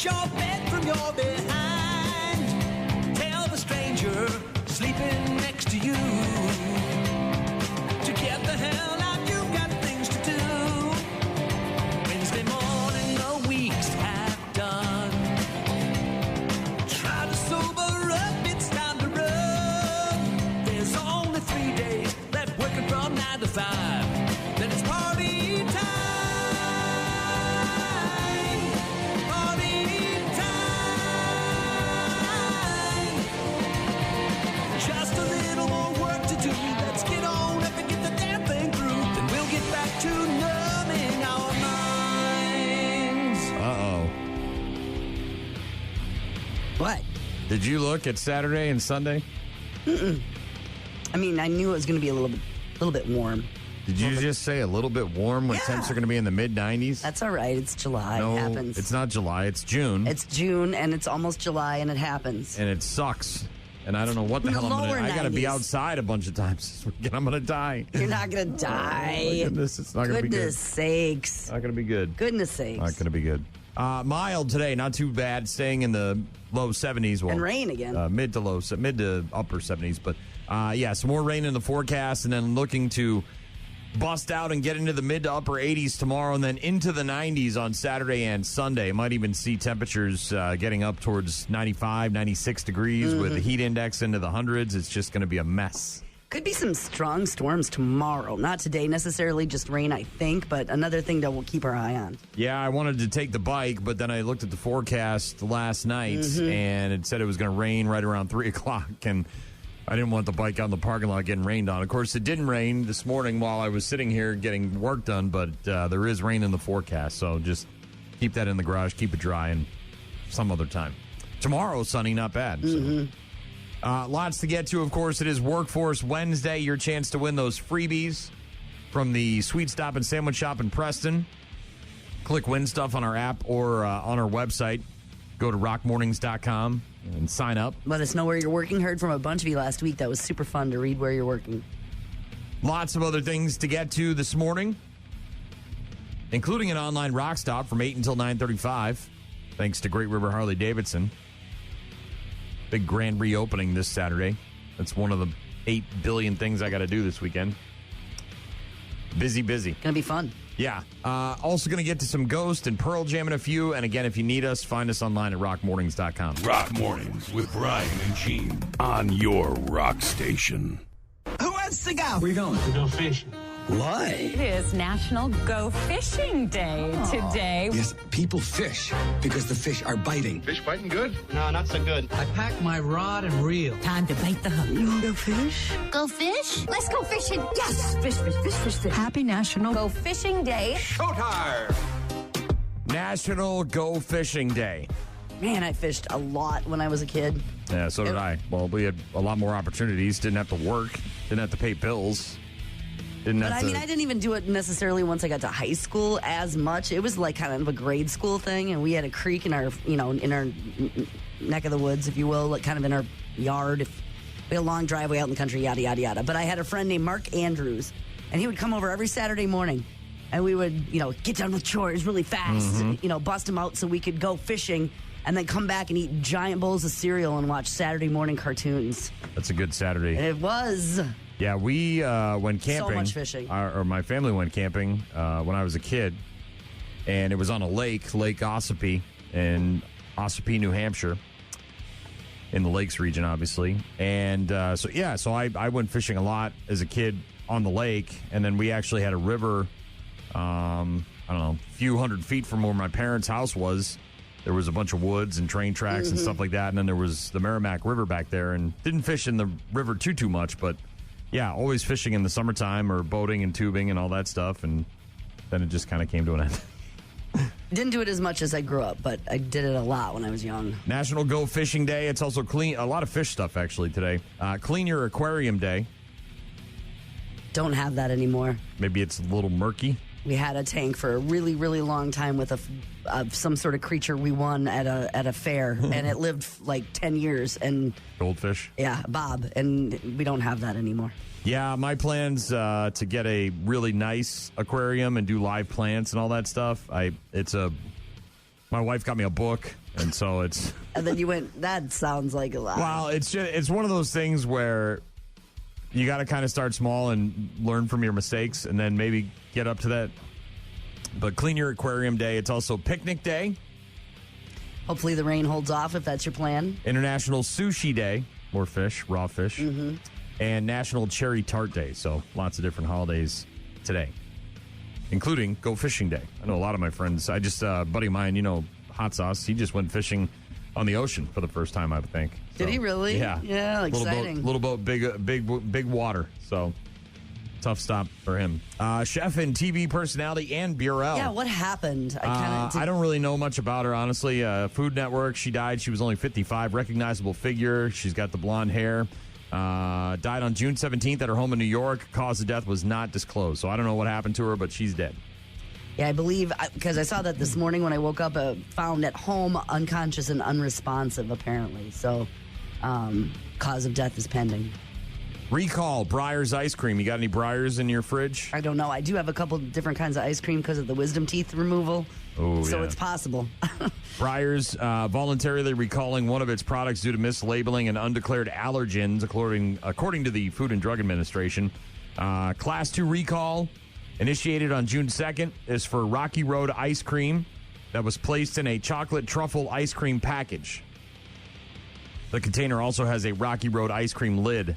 your bed from your behind. Tell the stranger sleeping next to you to get the hell out, you've got things to do. Wednesday morning, the week's half done. Try to sober up, it's time to run. There's only 3 days left working from 9 to 5. Then it's party time. Party time. Just a little more work to do. Let's get on up and get the damn thing through. Then we'll get back to numbing our minds. Uh-oh. What? Did you look at Saturday and Sunday? I mean, I knew it was going to be a little bit warm. Did you just say a little bit warm when temps are going to be in the mid-90s? That's all right. It's July. No, it happens. it's not July. It's June. It's June, and it's almost July, and it happens. And it sucks. And I don't know what the hell I'm going to do. I got to be 90s. outside a bunch of times this weekend. I'm going to die. You're not going to die. Oh, my goodness, it's not going to be good. Goodness sakes. Not going to be good. Goodness sakes. Not going to be good. Mild today, not too bad. Staying in the low 70s. Well, and rain again. Mid to upper 70s. But some more rain in the forecast, and then looking to bust out and get into the mid to upper 80s tomorrow, and then into the 90s on Saturday and Sunday. Might even see temperatures getting up towards 95, 96 degrees with the heat index into the hundreds. It's just going to be a mess. Could be some strong storms tomorrow. Not today necessarily, just rain, I think, but another thing that we'll keep our eye on. Yeah, I wanted to take the bike, but then I looked at the forecast last night, and it said it was going to rain right around 3 o'clock, and I didn't want the bike out in the parking lot getting rained on. Of course, it didn't rain this morning while I was sitting here getting work done, but there is rain in the forecast, so just keep that in the garage, keep it dry, and some other time. Tomorrow, sunny, not bad. So. Lots to get to, of course. It is Workforce Wednesday, your chance to win those freebies from the Sweet Stop and Sandwich Shop in Preston. Click Win Stuff on our app or on our website. Go to rockmornings.com and sign up. Let us know where you're working. Heard from a bunch of you last week. That was super fun to read where you're working. Lots of other things to get to this morning, including an online rock stop from 8 until 9:35, thanks to Great River Harley-Davidson. Big grand reopening this Saturday. That's one of the 8 billion things I got to do this weekend. Busy. Gonna be fun. Yeah. Also going to get to some Ghost and Pearl Jam in a few. And again, if you need us, find us online at rockmornings.com. Rock Mornings with Brian and Gene on your rock station. Who wants to go? Where you going? To go fishing. Why? It is National Go Fishing Day today. Yes, people fish because the fish are biting. Fish biting good? No, not so good. I packed my rod and reel. Time to bite the hook. You wanna go fish? Go fish? Let's go fishing. Yes! Fish. Happy National Go Fishing Day. Showtime! National Go Fishing Day. Man, I fished a lot when I was a kid. Yeah, so did I. Well, we had a lot more opportunities. Didn't have to work. Didn't have to pay bills. But I mean, I didn't even do it necessarily once I got to high school as much. It was like kind of a grade school thing, and we had a creek in our, in our neck of the woods, if you will, like kind of in our yard. We had a long driveway out in the country, yada, yada, yada. But I had a friend named Mark Andrews, and he would come over every Saturday morning, and we would, get done with chores really fast, and, bust him out so we could go fishing, and then come back and eat giant bowls of cereal and watch Saturday morning cartoons. That's a good Saturday. It was. Yeah, we went camping. So much fishing. Or my family went camping when I was a kid, and it was on a lake, Lake Ossipee, in Ossipee, New Hampshire, in the Lakes region, obviously. And so I went fishing a lot as a kid on the lake, and then we actually had a river, I don't know, a few hundred feet from where my parents' house was. There was a bunch of woods and train tracks and stuff like that, and then there was the Merrimack River back there, and didn't fish in the river too much, but yeah, always fishing in the summertime or boating and tubing and all that stuff, and then it just kind of came to an end. Didn't do it as much as I grew up, but I did it a lot when I was young. National Go Fishing Day. It's also a lot of fish stuff actually today. Clean your aquarium day. Don't have that anymore. Maybe it's a little murky. We had a tank for a really, really long time with some sort of creature we won at a fair, and it lived like 10 years. And goldfish. Yeah, Bob, and we don't have that anymore. Yeah, my plans to get a really nice aquarium and do live plants and all that stuff. My wife got me a book And so it's... And then you went, that sounds like a lot. Well, it's one of those things where you got to kind of start small and learn from your mistakes and then maybe get up to that. But Clean Your Aquarium Day. It's also Picnic Day. Hopefully the rain holds off if that's your plan. International Sushi Day. More fish, raw fish. Mm-hmm. And National Cherry Tart Day. So lots of different holidays today, including Go Fishing Day. I know a lot of my friends. I just, a buddy of mine, Hot Sauce, he just went fishing on the ocean for the first time, I would think. Did he really? Yeah. Yeah, exciting. Little boat, big water. So tough stop for him. Chef and TV personality Ann Burrell. Yeah, what happened? I don't really know much about her, honestly. Food Network, she died. She was only 55. Recognizable figure. She's got the blonde hair. Died on June 17th at her home in New York. Cause of death was not disclosed. So I don't know what happened to her, but she's dead. Yeah, I believe, because I saw that this morning when I woke up, found at home unconscious and unresponsive, apparently. So, cause of death is pending. Recall Breyers ice cream. You got any Breyers in your fridge? I don't know. I do have a couple different kinds of ice cream because of the wisdom teeth removal. Oh, so yeah. it's possible. Breyers voluntarily recalling one of its products due to mislabeling and undeclared allergens, according to the Food and Drug Administration. Class 2 recall initiated on June 2nd is for Rocky Road ice cream that was placed in a chocolate truffle ice cream package. The container also has a Rocky Road ice cream lid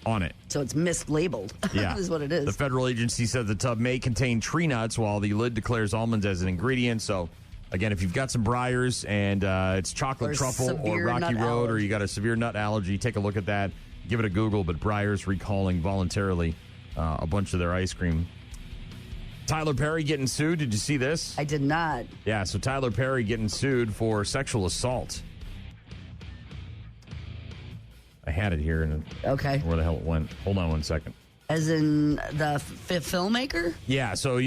on it. So it's mislabeled. Yeah. is what it is. The federal agency said the tub may contain tree nuts while the lid declares almonds as an ingredient. So, again, if you've got some Breyers and it's chocolate truffle or Rocky Road or you got a severe nut allergy, take a look at that. Give it a Google. But Breyers recalling voluntarily a bunch of their ice cream. Tyler Perry getting sued. Did you see this? I did not. Yeah, so Tyler Perry getting sued for sexual assault. I had it here. And okay. Where the hell it went? Hold on one second. As in the filmmaker? Yeah, so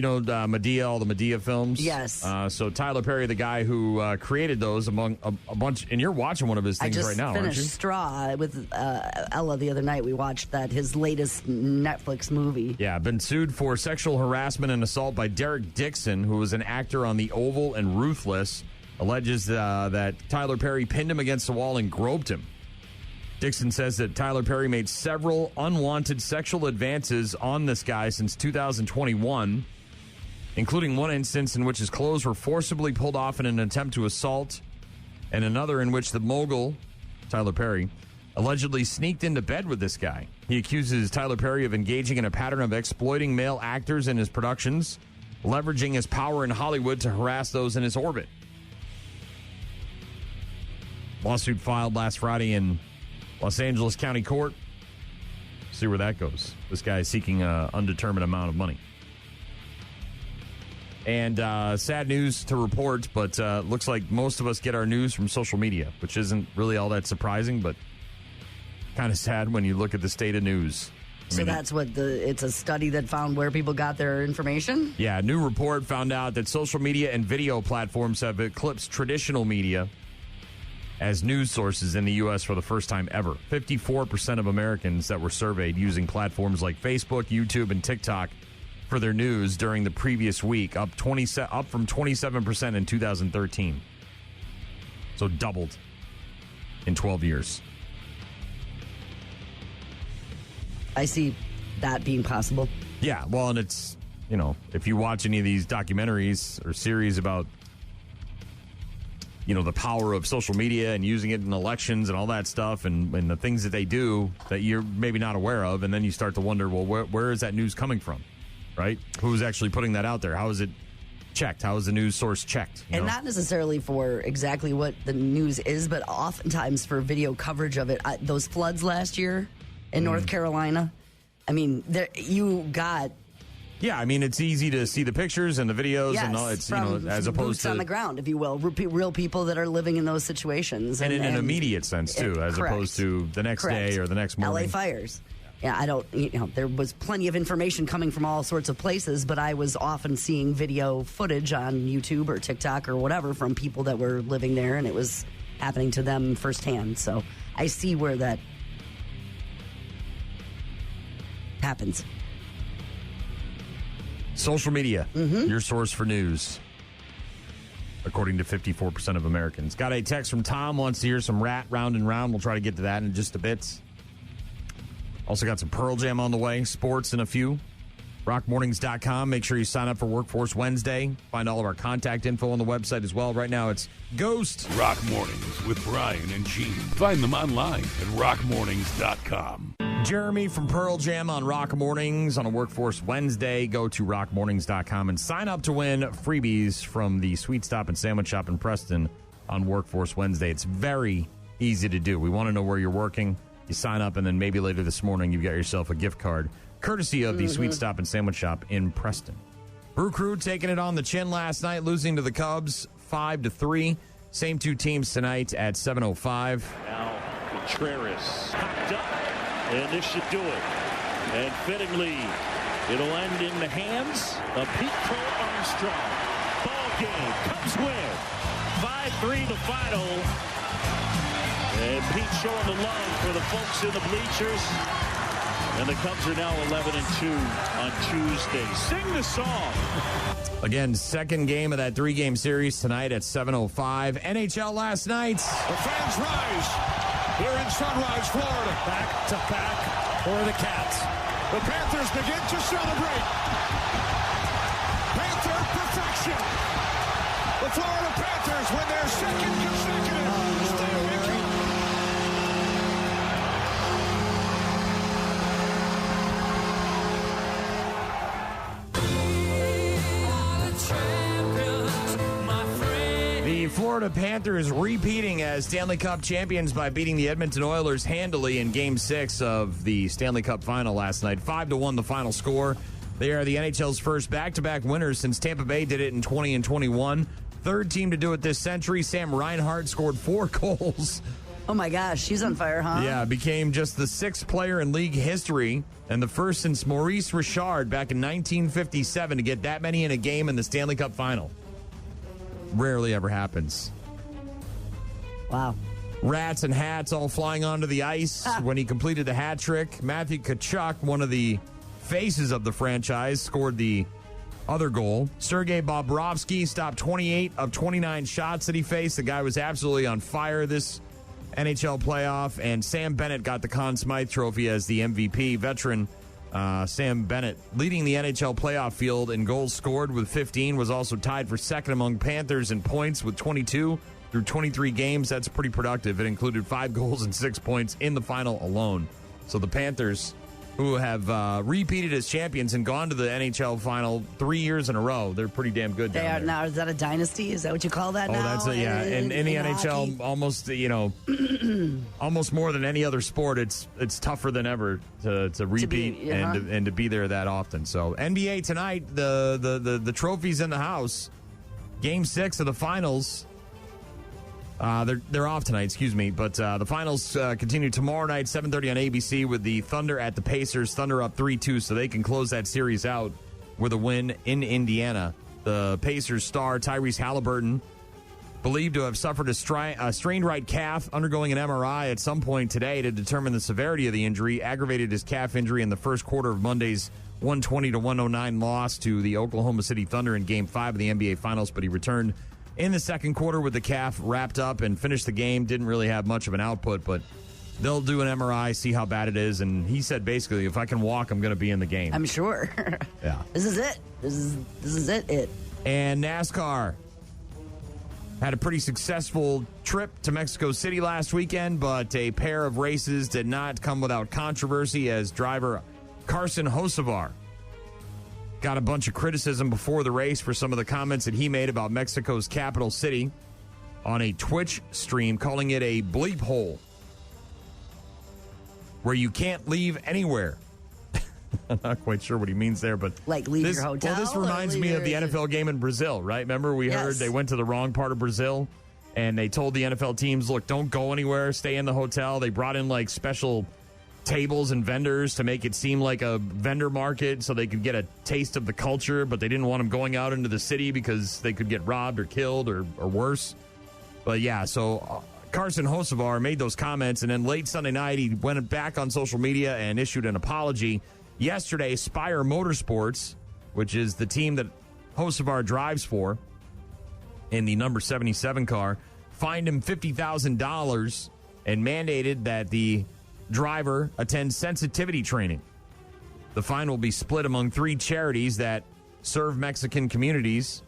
Medea, all the Medea films? Yes. So Tyler Perry, the guy who created those among a bunch, and you're watching one of his things right now, aren't you? I just finished Straw with Ella the other night. We watched his latest Netflix movie. Yeah, been sued for sexual harassment and assault by Derek Dixon, who was an actor on The Oval and Ruthless, alleges that Tyler Perry pinned him against the wall and groped him. Dixon says that Tyler Perry made several unwanted sexual advances on this guy since 2021, including one instance in which his clothes were forcibly pulled off in an attempt to assault, and another in which the mogul, Tyler Perry, allegedly sneaked into bed with this guy. He accuses Tyler Perry of engaging in a pattern of exploiting male actors in his productions, leveraging his power in Hollywood to harass those in his orbit. Lawsuit filed last Friday in Los Angeles County Court. See where that goes. This guy is seeking an undetermined amount of money. And sad news to report, but looks like most of us get our news from social media, which isn't really all that surprising, but kind of sad when you look at the state of news. So that's what it's a study that found where people got their information? Yeah, a new report found out that social media and video platforms have eclipsed traditional media as news sources in the U.S. for the first time ever. 54% of Americans that were surveyed using platforms like Facebook, YouTube, and TikTok for their news during the previous week, up from 27% in 2013. So doubled in 12 years. I see that being possible. Yeah, well, and it's, if you watch any of these documentaries or series about the power of social media and using it in elections and all that stuff and the things that they do that you're maybe not aware of. And then you start to wonder, well, where is that news coming from, right? Who's actually putting that out there? How is it checked? How is the news source checked? And not necessarily for exactly what the news is, but oftentimes for video coverage of it. Those floods last year in North Carolina, you got... Yeah, it's easy to see the pictures and the videos and all. It's as opposed to on the ground, if you will, real people that are living in those situations, and in an immediate sense too, as opposed to the next day or the next morning. LA fires. Yeah, I don't. There was plenty of information coming from all sorts of places, but I was often seeing video footage on YouTube or TikTok or whatever from people that were living there, and it was happening to them firsthand. So I see where that happens. Social media, your source for news. according to 54% of Americans. Got a text from Tom, wants to hear some Rat Round and Round. We'll try to get to that in just a bit. Also got some Pearl Jam on the way, sports in a few. rockmornings.com. Make sure you sign up for Workforce Wednesday. Find all of our contact info on the website as well. Right now, it's Ghost. Rock Mornings with Brian and Gene. Find them online at rockmornings.com. Jeremy from Pearl Jam on Rock Mornings on a Workforce Wednesday. Go to rockmornings.com and sign up to win freebies from the Sweet Stop and Sandwich Shop in Preston on Workforce Wednesday. It's very easy to do. We want to know where you're working. You sign up, and then maybe later this morning you've got yourself a gift card, courtesy of the Sweet Stop and Sandwich Shop in Preston. Brew Crew taking it on the chin last night, losing to the Cubs 5-3. Same two teams tonight at 7:05. Now Contreras popped up, and this should do it. And fittingly, it'll end in the hands of Pete Crow Armstrong. Ball game, Cubs win. 5-3 the final. And Pete showing the love for the folks in the bleachers. And the Cubs are now 11-2 on Tuesday. Sing the song. Again, second game of that three-game series tonight at 7:05. NHL last night. The fans rise here in Sunrise, Florida. Back to back for the Cats. The Panthers begin to celebrate. Panther perfection. The Florida Panthers win their second consecutive Stanley Cup. The Florida Panthers repeating as Stanley Cup champions by beating the Edmonton Oilers handily in Game 6 of the Stanley Cup final last night. 5-1 the final score. They are the NHL's first back-to-back winners since Tampa Bay did it in 20 and 21. Third team to do it this century. Sam Reinhart scored 4 goals. Oh, my gosh. She's on fire, huh? Yeah, became just the 6th player in league history and the first since Maurice Richard back in 1957 to get that many in a game in the Stanley Cup final. Rarely ever happens. Wow. Rats and hats all flying onto the ice when he completed the hat trick. Matthew Tkachuk, one of the faces of the franchise, scored the other goal. Sergei Bobrovsky stopped 28 of 29 shots that he faced. The guy was absolutely on fire this NHL playoff. And Sam Bennett got the Conn Smythe Trophy as the MVP. Veteran Sam Bennett, leading the NHL playoff field in goals scored with 15, was also tied for second among Panthers in points with 22 through 23 games. That's pretty productive. It included 5 goals and 6 points in the final alone. So the Panthers, who have repeated as champions and gone to the NHL final 3 years in a row, they're pretty damn good down there. Now, is that a dynasty? Is that what you call that now? Oh, that's it, yeah. In the NHL, hockey? Almost, almost more than any other sport, it's tougher than ever to repeat and to be there that often. So NBA tonight, the trophies in the house. Game 6 of the finals. They're off tonight, excuse me, but the finals continue tomorrow night, 7:30 on ABC, with the Thunder at the Pacers. Thunder up 3-2, so they can close that series out with a win in Indiana. The Pacers star Tyrese Halliburton, believed to have suffered a strained right calf, undergoing an MRI at some point today to determine the severity of the injury, aggravated his calf injury in the first quarter of Monday's 120-109 loss to the Oklahoma City Thunder in Game 5 of the NBA Finals, but he returned in the second quarter with the calf wrapped up and finished the game. Didn't really have much of an output, but they'll do an MRI, see how bad it is. And he said basically, if I can walk, I'm going to be in the game. I'm sure. Yeah. This is it. This is it. And NASCAR had a pretty successful trip to Mexico City last weekend, but a pair of races did not come without controversy as driver Carson Hocevar got a bunch of criticism before the race for some of the comments that he made about Mexico's capital city on a Twitch stream, calling it a bleep hole where you can't leave anywhere. I'm not quite sure what he means there, but like leave your hotel. Well, this reminds me of the NFL game in Brazil, right? Remember we heard they went to the wrong part of Brazil and they told the NFL teams, look, don't go anywhere, stay in the hotel. They brought in like special tables and vendors to make it seem like a vendor market so they could get a taste of the culture, but they didn't want them going out into the city because they could get robbed or killed or worse. But yeah, so Carson Hocevar made those comments, and then late Sunday night he went back on social media and issued an apology. Yesterday, Spire Motorsports, which is the team that Hocevar drives for, in the number 77 car, fined him $50,000 and mandated that the driver attend sensitivity training. The fine will be split among 3 charities that serve Mexican communities.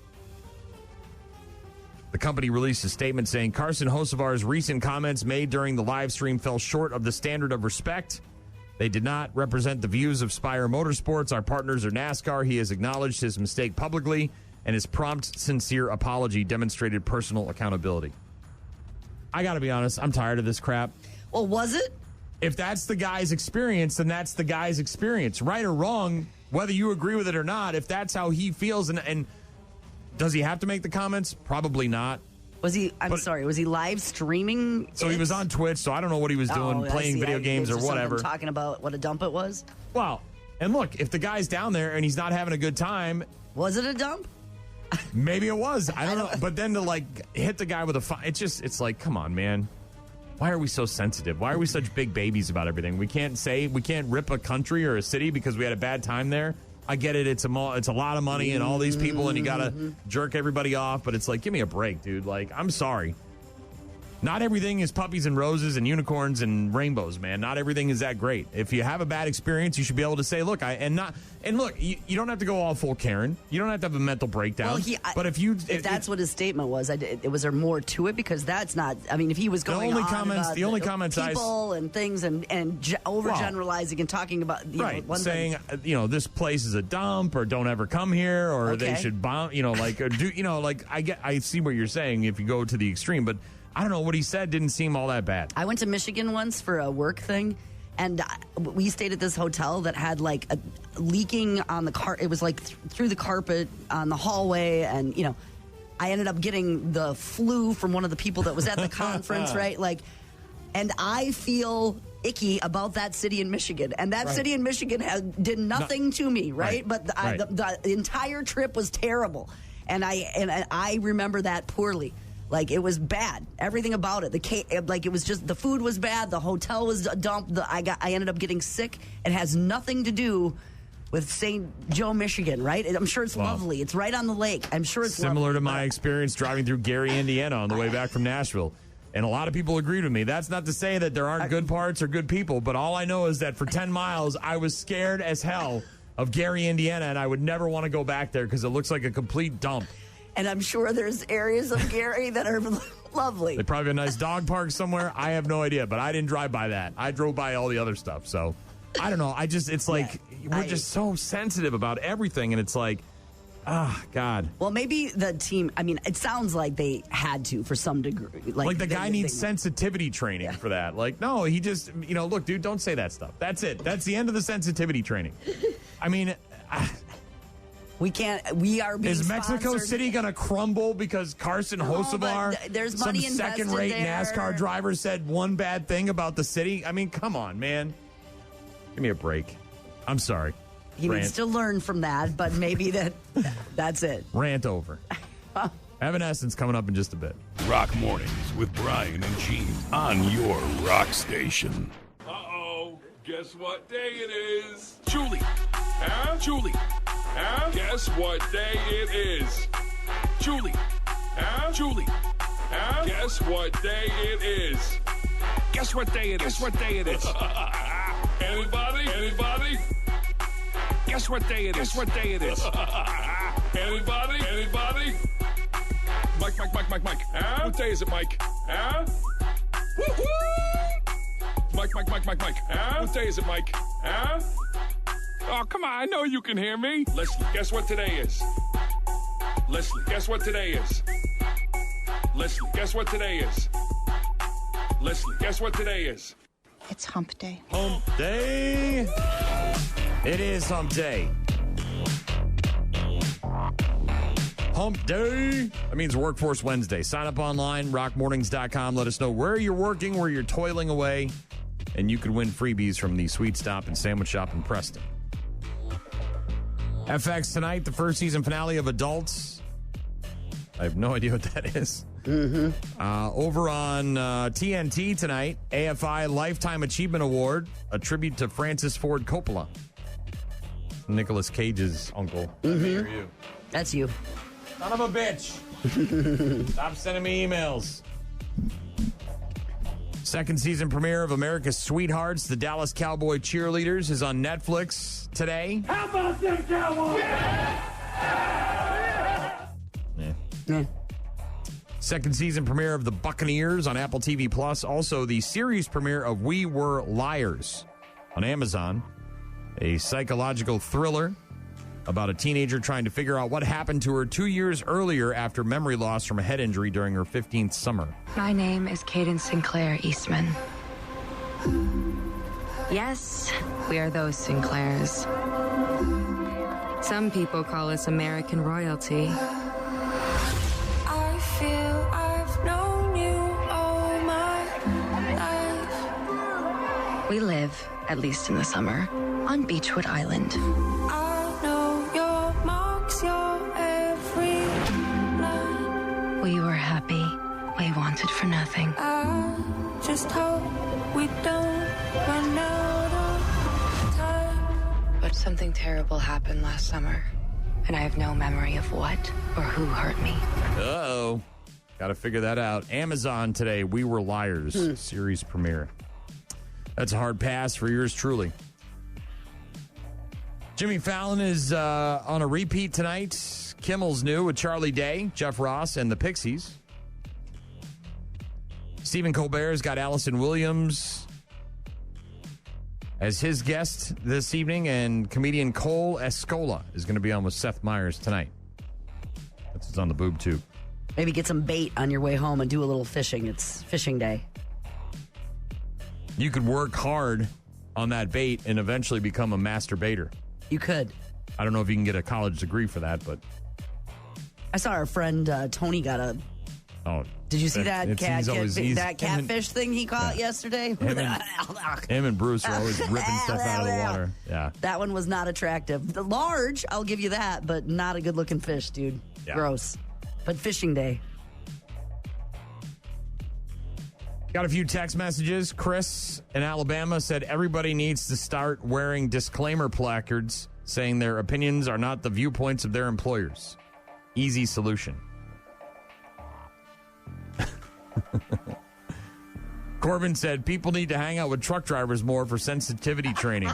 The company released a statement saying Carson Hocevar's recent comments made during the live stream fell short of the standard of respect. They did not represent the views of Spire Motorsports. Our partners are NASCAR. He has acknowledged his mistake publicly, and his prompt, sincere apology demonstrated personal accountability. I got to be honest, I'm tired of this crap. Well, was it? If that's the guy's experience, then that's the guy's experience. Right or wrong, whether you agree with it or not, if that's how he feels, and does he have to make the comments? Probably not. Was he, was he live streaming? So he was on Twitch, so I don't know what he was doing, playing video games or whatever. Talking about what a dump it was? Well, and look, if the guy's down there and he's not having a good time. Was it a dump? Maybe it was. I don't know. But then to hit the guy with a fine, it's like, come on, man. Why are we so sensitive? Why are we such big babies about everything? We can't rip a country or a city because we had a bad time there. I get it. It's a lot of money and all these people and you got to jerk everybody off. But it's like, give me a break, dude. Like, I'm sorry. Not everything is puppies and roses and unicorns and rainbows, man. Not everything is that great. If you have a bad experience, you should be able to say, look, you don't have to go all full Karen. You don't have to have a mental breakdown. But if that's what his statement was, was there more to it? Because that's not. I mean, if he was going the only comments people and things and overgeneralizing and talking about saying this place is a dump or don't ever come here or they should bomb. I see what you're saying if you go to the extreme, but. I don't know, what he said didn't seem all that bad. I went to Michigan once for a work thing, and we stayed at this hotel that had a leaking on the car. It was through the carpet on the hallway, and I ended up getting the flu from one of the people that was at the conference, right? And I feel icky about that city in Michigan, and that city in Michigan did nothing to me, right? But the entire trip was terrible, and I remember that poorly. It was bad. Everything about it. It was just the food was bad. The hotel was a dump. I ended up getting sick. It has nothing to do with St. Joe, Michigan, right? I'm sure it's lovely. It's right on the lake. I'm sure it's similar to my experience driving through Gary, Indiana on the way back from Nashville. And a lot of people agreed with me. That's not to say that there aren't good parts or good people, but all I know is that for 10 miles, I was scared as hell of Gary, Indiana, and I would never want to go back there because it looks like a complete dump. And I'm sure there's areas of Gary that are lovely. They probably have a nice dog park somewhere. I have no idea, but I didn't drive by that. I drove by all the other stuff. So I don't know. We're just so sensitive about everything. And it's like, God. Well, maybe the team, it sounds like they had to for some degree. The guy needs sensitivity training for that. No, he just, look, dude, don't say that stuff. That's it. That's the end of the sensitivity training. We are being Is Mexico sponsored. City going to crumble because Carson Hocevar, there's some money second-rate NASCAR driver, said one bad thing about the city? Come on, man. Give me a break. I'm sorry. He needs to learn from that, but maybe that's it. Rant over. Evanescence coming up in just a bit. Rock Mornings with Brian and Gene on your rock station. Uh-oh. Guess what day it is? Julie. Huh? Julie. Huh? Guess what day it is? Julie. Huh? Julie. Huh? Guess what day it is? Guess what day it is? Guess what day it is? Anybody? Anybody? Guess what day it is? Guess what day it is? Anybody? Anybody? Mike. Huh? What day is it, Mike? Huh? Woo-hoo! Mike. Huh? What day is it, Mike? Huh? Oh, come on. I know you can hear me. Leslie, guess what today is? Leslie, guess what today is? Leslie, guess what today is? Leslie, guess what today is? It's Hump Day. Hump Day. It is Hump Day. Hump Day. That means Workforce Wednesday. Sign up online, rockmornings.com. Let us know where you're working, where you're toiling away, and you could win freebies from the Sweet Stop and Sandwich Shop in Preston. FX tonight, the first season finale of Adults. I have no idea what that is. Mm-hmm. Over on TNT tonight, AFI Lifetime Achievement Award, a tribute to Francis Ford Coppola. Nicolas Cage's uncle. Mm-hmm. That's you. Son of a bitch. Stop sending me emails. Second season premiere of America's Sweethearts, the Dallas Cowboy Cheerleaders, is on Netflix today. How about them Cowboys? Yeah. Second season premiere of The Buccaneers on Apple TV Plus. Also, the series premiere of We Were Liars on Amazon. A psychological thriller about a teenager trying to figure out what happened to her 2 years earlier after memory loss from a head injury during her 15th summer. My name is Cadence Sinclair Eastman. Yes, we are those Sinclairs. Some people call us American royalty. I feel I've known you all my life. We live, at least in the summer, on Beechwood Island. I know your marks, your every line. We were happy. We wanted for nothing. I just hope we don't run out of time. But something terrible happened last summer, and I have no memory of what or who hurt me. Uh-oh. Got to figure that out. Amazon today, We Were Liars, series premiere. That's a hard pass for yours truly. Jimmy Fallon is on a repeat tonight. Kimmel's new with Charlie Day, Jeff Ross, and the Pixies. Stephen Colbert's got Allison Williams as his guest this evening, and comedian Cole Escola is going to be on with Seth Meyers tonight. That's what's on the boob tube. Maybe get some bait on your way home and do a little fishing. It's fishing day. You could work hard on that bait and eventually become a master baiter. You could. I don't know if you can get a college degree for that, but... I saw our friend Tony got a... Oh, did you see that catfish thing he caught yesterday? Him and Bruce are always ripping stuff out of the water. Yeah. That one was not attractive. The large, I'll give you that, but not a good-looking fish, dude. Yeah. Gross. But fishing day. Got a few text messages. Chris in Alabama said everybody needs to start wearing disclaimer placards saying their opinions are not the viewpoints of their employers. Easy solution. Corbin said people need to hang out with truck drivers more for sensitivity training.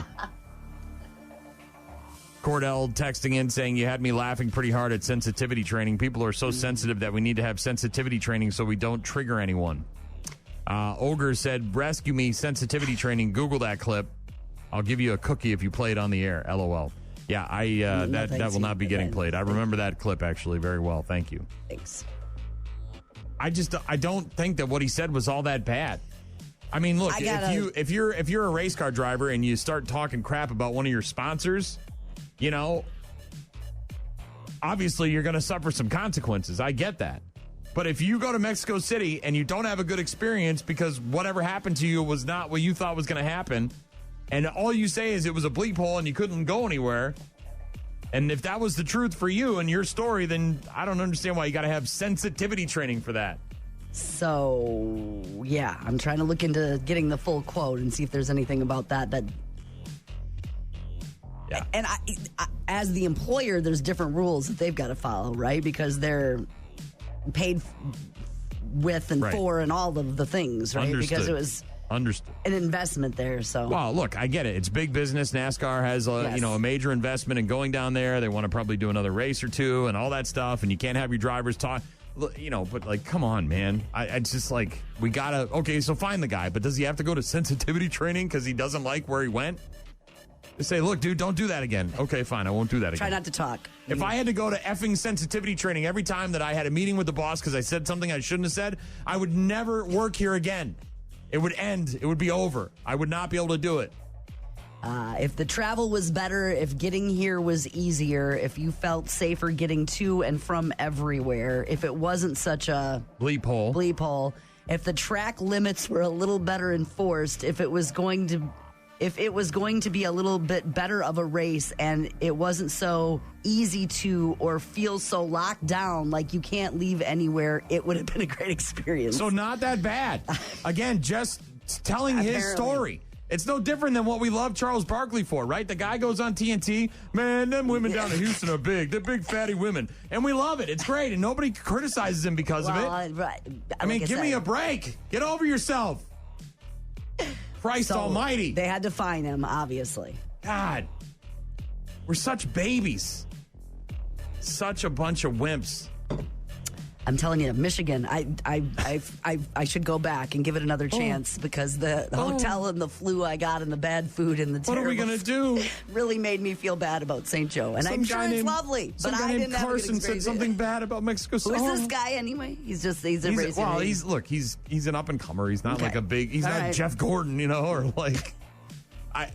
Cordell texting in saying you had me laughing pretty hard at sensitivity training. People are so sensitive that we need to have sensitivity training so we don't trigger anyone. Ogre said, rescue me sensitivity training. Google that clip. I'll give you a cookie if you play it on the air. LOL. Yeah, that will not be getting played. I remember that clip actually very well. Thank you. Thanks. I don't think that what he said was all that bad. I mean, look, if you're a race car driver and you start talking crap about one of your sponsors, you know, obviously you're going to suffer some consequences. I get that. But if you go to Mexico City and you don't have a good experience because whatever happened to you was not what you thought was going to happen, and all you say is it was a bleep hole and you couldn't go anywhere, and if that was the truth for you and your story, then I don't understand why you got to have sensitivity training for that. So, yeah, I'm trying to look into getting the full quote and see if there's anything about that. Yeah. And I, as the employer, there's different rules that they've got to follow, right? Because they're paid with and for and all of the things, right? Understood. Because it was an investment there. So, well, look, I get it. It's big business. NASCAR has a major investment in going down there. They want to probably do another race or two and all that stuff. And you can't have your drivers talk. But like, come on, man. I just like, we gotta, okay, so find the guy, but does he have to go to sensitivity training because he doesn't like where he went? Just say, look, dude, don't do that again. Okay, fine, I won't do that again. Try not to talk. If I had to go to effing sensitivity training every time that I had a meeting with the boss because I said something I shouldn't have said, I would never work here again. It would end. It would be over. I would not be able to do it. If the travel was better, if getting here was easier, if you felt safer getting to and from everywhere, if it wasn't such a bleep hole, if the track limits were a little better enforced, if it was going to be a little bit better of a race and it wasn't so easy to or feel so locked down like you can't leave anywhere, it would have been a great experience. So not that bad. Again, just telling his story. It's no different than what we love Charles Barkley for, right? The guy goes on TNT, man, them women down in Houston are big. They're big, fatty women. And we love it. It's great. And nobody criticizes him because of it. Right. I mean, give me a break. Get over yourself. Christ almighty. They had to fine him, obviously. God. We're such babies. Such a bunch of wimps. I'm telling you, Michigan, I should go back and give it another chance because the hotel and the flu I got and the bad food and the what are we going to do? Really made me feel bad about St. Joe. And I'm sure it's lovely, but I didn't have a good Carson said something bad about Mexico City. Who is this guy anyway? He's an up and comer. He's not like a big. He's not Jeff Gordon, or like.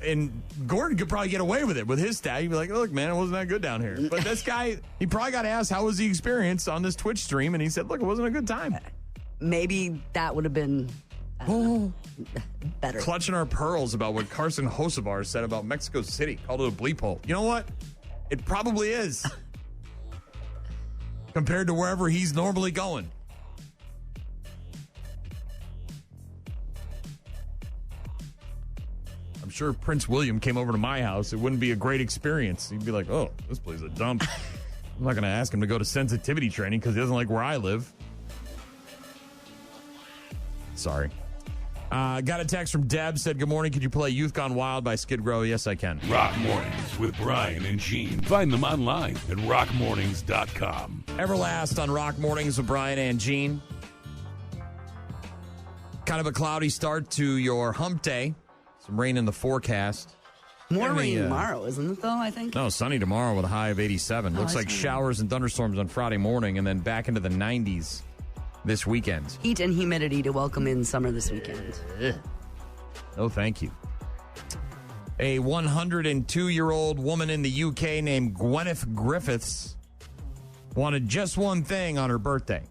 And Gordon could probably get away with it with his stat. He'd be like, look, man, it wasn't that good down here. But this guy, he probably got asked, how was the experience on this Twitch stream? And he said, look, it wasn't a good time. Maybe that would have been better. Clutching our pearls about what Carson Hocevar said about Mexico City. Called it a bleep hole. You know what? It probably is. Compared to wherever he's normally going. I'm sure if Prince William came over to my house, it wouldn't be a great experience. He'd be like, oh, this place is a dump. I'm not going to ask him to go to sensitivity training because he doesn't like where I live. Sorry. Got a text from Deb. Said, good morning. Could you play Youth Gone Wild by Skid Row? Yes, I can. Rock Mornings with Brian and Gene. Find them online at rockmornings.com. Everlast on Rock Mornings with Brian and Gene. Kind of a cloudy start to your hump day. Some rain in the forecast. More rain tomorrow, isn't it, though, I think? No, sunny tomorrow with a high of 87. Looks like showers and thunderstorms on Friday morning and then back into the 90s this weekend. Heat and humidity to welcome in summer this weekend. No, thank you. A 102-year-old woman in the UK named Gwyneth Griffiths wanted just one thing on her birthday.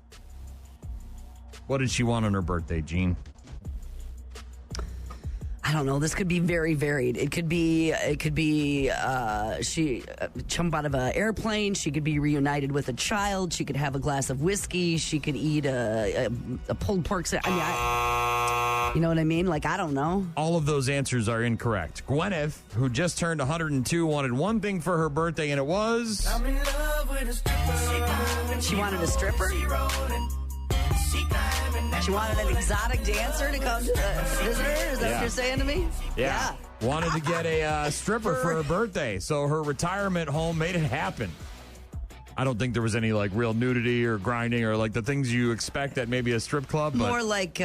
What did she want on her birthday, Gene? I don't know. This could be very varied. It could be she jump out of an airplane. She could be reunited with a child. She could have a glass of whiskey. She could eat a pulled pork. You know what I mean? Like, I don't know. All of those answers are incorrect. Gwyneth, who just turned 102, wanted one thing for her birthday, and it was... I'm in love with a stripper. She wanted a stripper? She wanted an exotic dancer to come to visit her? Is that what you're saying to me? Yeah. Wanted to get a stripper for her birthday, so her retirement home made it happen. I don't think there was any like real nudity or grinding or like the things you expect at maybe a strip club. But, more like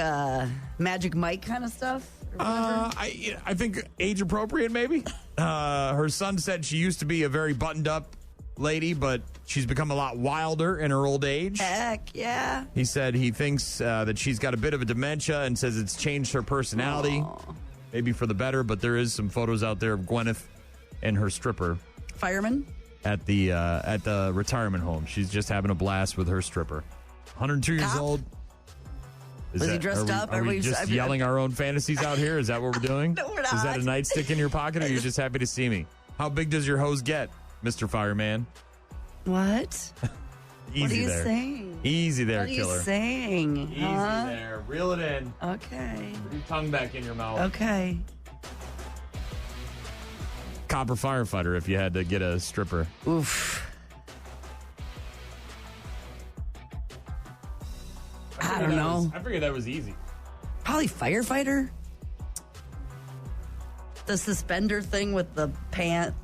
Magic Mike kind of stuff? I think age appropriate maybe. Her son said she used to be a very buttoned up lady, but she's become a lot wilder in her old age. Heck, yeah. He said he thinks that she's got a bit of a dementia and says it's changed her personality. Aww. Maybe for the better, but there is some photos out there of Gwyneth and her stripper. Fireman? At the retirement home. She's just having a blast with her stripper. 102 years old. Was he dressed up? Are we just yelling our own fantasies out here? Is that what we're doing? No, we're not. Is that a nightstick in your pocket, or are you just happy to see me? How big does your hose get, Mr. Fireman? What? Easy what are you there. saying? Easy there, killer. What are you saying? Easy there. Reel it in. Okay. Put your tongue back in your mouth. Okay. Copper firefighter if you had to get a stripper. Oof. I don't know. I figured that was easy. Probably firefighter. The suspender thing with the pant,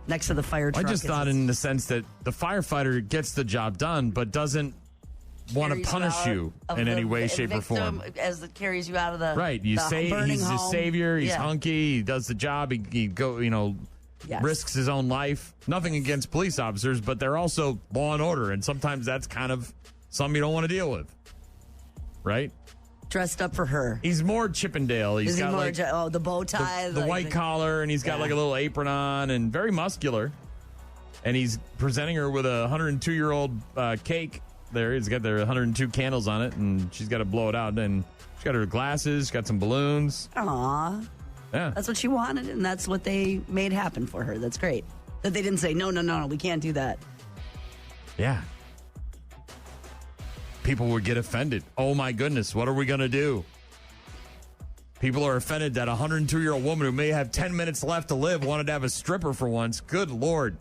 next to the fire truck. I just thought in the sense that the firefighter gets the job done, but doesn't want to punish you in any way, shape, or form. As it carries you out of the right. You say he's the savior. He's hunky. He does the job. He risks his own life. Nothing against police officers, but they're also law and order, and sometimes that's kind of something you don't want to deal with. Right? Dressed up for her. He's more Chippendale. He's got the bow tie, the white collar, and he's got like a little apron on, and very muscular. And he's presenting her with a 102-year-old cake. There, he's got their 102 candles on it, and she's got to blow it out. And she's got her glasses, she's got some balloons. Aw, yeah, that's what she wanted, and that's what they made happen for her. That's great. That they didn't say no, we can't do that. Yeah. People would get offended. Oh, my goodness, what are we going to do? People are offended that a 102-year-old woman who may have 10 minutes left to live wanted to have a stripper for once. Good Lord.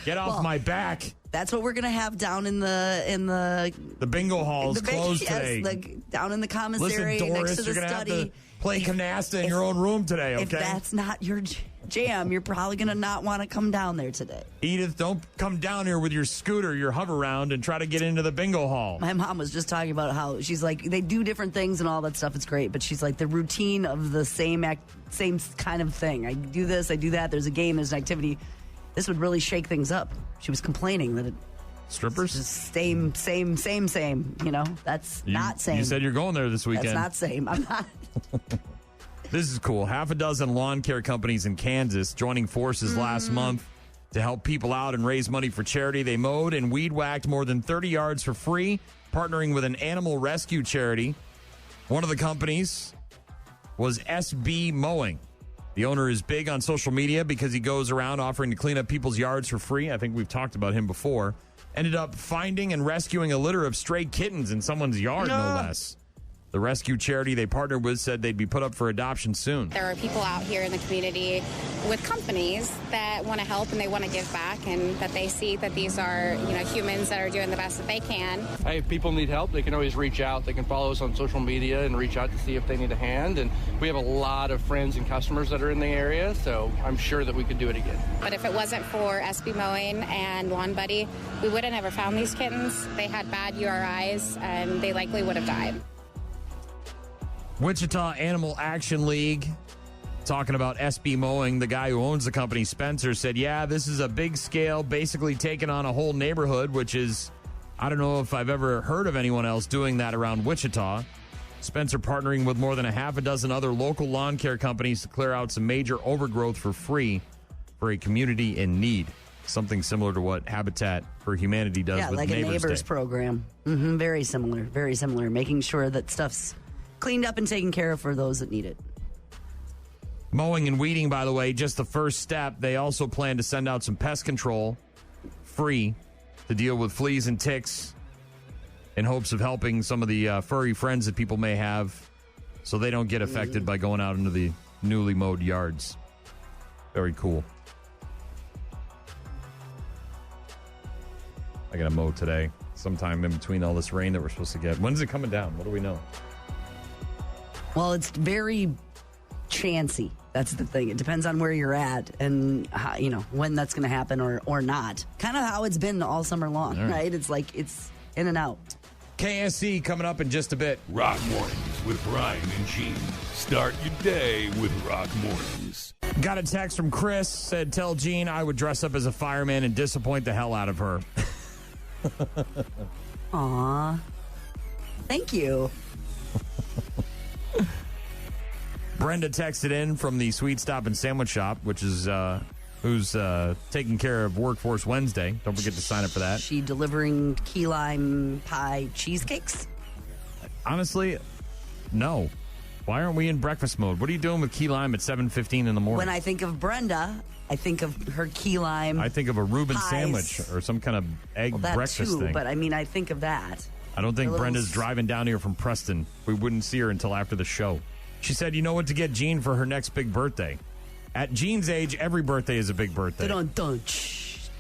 Get off my back. That's what we're going to have down in the bingo hall is closed today. Down in the commissary. Listen, Doris, next to the you're going to have study. to play canasta in your own room today, okay? If that's not your jam, you're probably going to not want to come down there today. Edith, don't come down here with your scooter, your hover round, and try to get into the bingo hall. My mom was just talking about how she's like, they do different things and all that stuff. It's great. But she's like, the routine of the same kind of thing. I do this, I do that. There's a game, there's an activity. This would really shake things up. She was complaining that strippers? Just same. You know, that's not same. You said you're going there this weekend. That's not same. I'm not. This is cool. Half a dozen lawn care companies in Kansas joining forces last month to help people out and raise money for charity. They mowed and weed whacked more than 30 yards for free, partnering with an animal rescue charity. One of the companies was SB Mowing. The owner is big on social media because he goes around offering to clean up people's yards for free. I think we've talked about him before. Ended up finding and rescuing a litter of stray kittens in someone's yard, no less. The rescue charity they partnered with said they'd be put up for adoption soon. There are people out here in the community with companies that want to help and they want to give back, and that they see that these are, humans that are doing the best that they can. Hey, if people need help, they can always reach out. They can follow us on social media and reach out to see if they need a hand. And we have a lot of friends and customers that are in the area, so I'm sure that we could do it again. But if it wasn't for SB Mowing and Lawn Buddy, we would have never found these kittens. They had bad URIs, and they likely would have died. Wichita Animal Action League, talking about SB Mowing, the guy who owns the company, Spencer, said, yeah, this is a big scale, basically taking on a whole neighborhood, which is, I don't know if I've ever heard of anyone else doing that around Wichita. Spencer partnering with more than a half a dozen other local lawn care companies to clear out some major overgrowth for free for a community in need. Something similar to what Habitat for Humanity does with like a Neighbors Day. program. Very similar. Making sure that stuff's cleaned up and taken care of for those that need it. Mowing and weeding, by the way, just the first step. They also plan to send out some pest control free to deal with fleas and ticks in hopes of helping some of the furry friends that people may have so they don't get affected by going out into the newly mowed yards. Very cool. I got to mow today, sometime in between all this rain that we're supposed to get. When's it coming down? What do we know? Well, it's very chancy. That's the thing. It depends on where you're at and how, when that's going to happen or not. Kind of how it's been all summer long, right? It's like it's in and out. KSC coming up in just a bit. Rock Mornings with Brian and Gene. Start your day with Rock Mornings. Got a text from Chris, said, tell Gene I would dress up as a fireman and disappoint the hell out of her. Aw. Thank you. Brenda texted in from the Sweet Stop and Sandwich Shop, which is who's taking care of Workforce Wednesday. Don't forget to sign up for that. She delivering key lime pie cheesecakes? Honestly, no. Why aren't we in breakfast mode? What are you doing with key lime at 7:15 in the morning? When I think of Brenda, I think of her key lime. I think of a Reuben pies. sandwich or some kind of egg breakfast too, thing. But I think of that. I don't think Brenda's driving down here from Preston. We wouldn't see her until after the show. She said, you know what to get Gene for her next big birthday. At Gene's age, every birthday is a big birthday.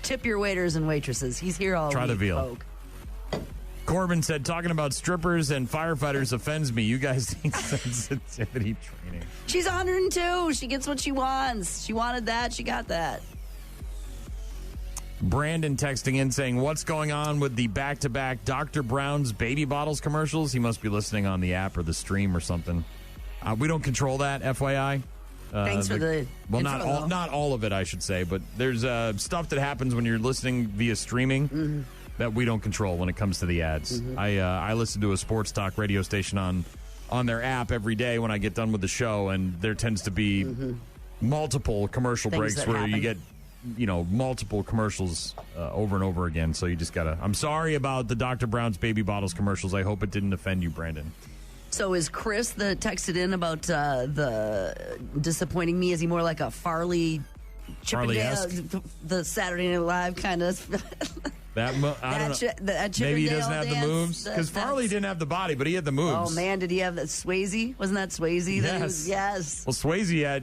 Tip your waiters and waitresses. He's here all week. Try the veal. Folk. Corbin said, talking about strippers and firefighters offends me. You guys need sensitivity training. She's 102. She gets what she wants. She wanted that. She got that. Brandon texting in saying, what's going on with the back-to-back Dr. Brown's baby bottles commercials? He must be listening on the app or the stream or something. We don't control that, FYI. Thanks for the well, intro, not all of it, I should say, but there's stuff that happens when you're listening via streaming that we don't control when it comes to the ads. I listen to a sports talk radio station on their app every day when I get done with the show, and there tends to be multiple commercial breaks where you get multiple commercials over and over again. So you just gotta. I'm sorry about the Dr. Brown's baby bottles commercials. I hope it didn't offend you, Brandon. So is Chris that texted in about the disappointing me? Is he more like a Farley Chippendale, the Saturday Night Live kind of? I don't know. Maybe he doesn't have the moves because Farley didn't have the body, but he had the moves. Oh man, did he have that Swayze? Wasn't that Swayze? Yes. Yes. Well, Swayze had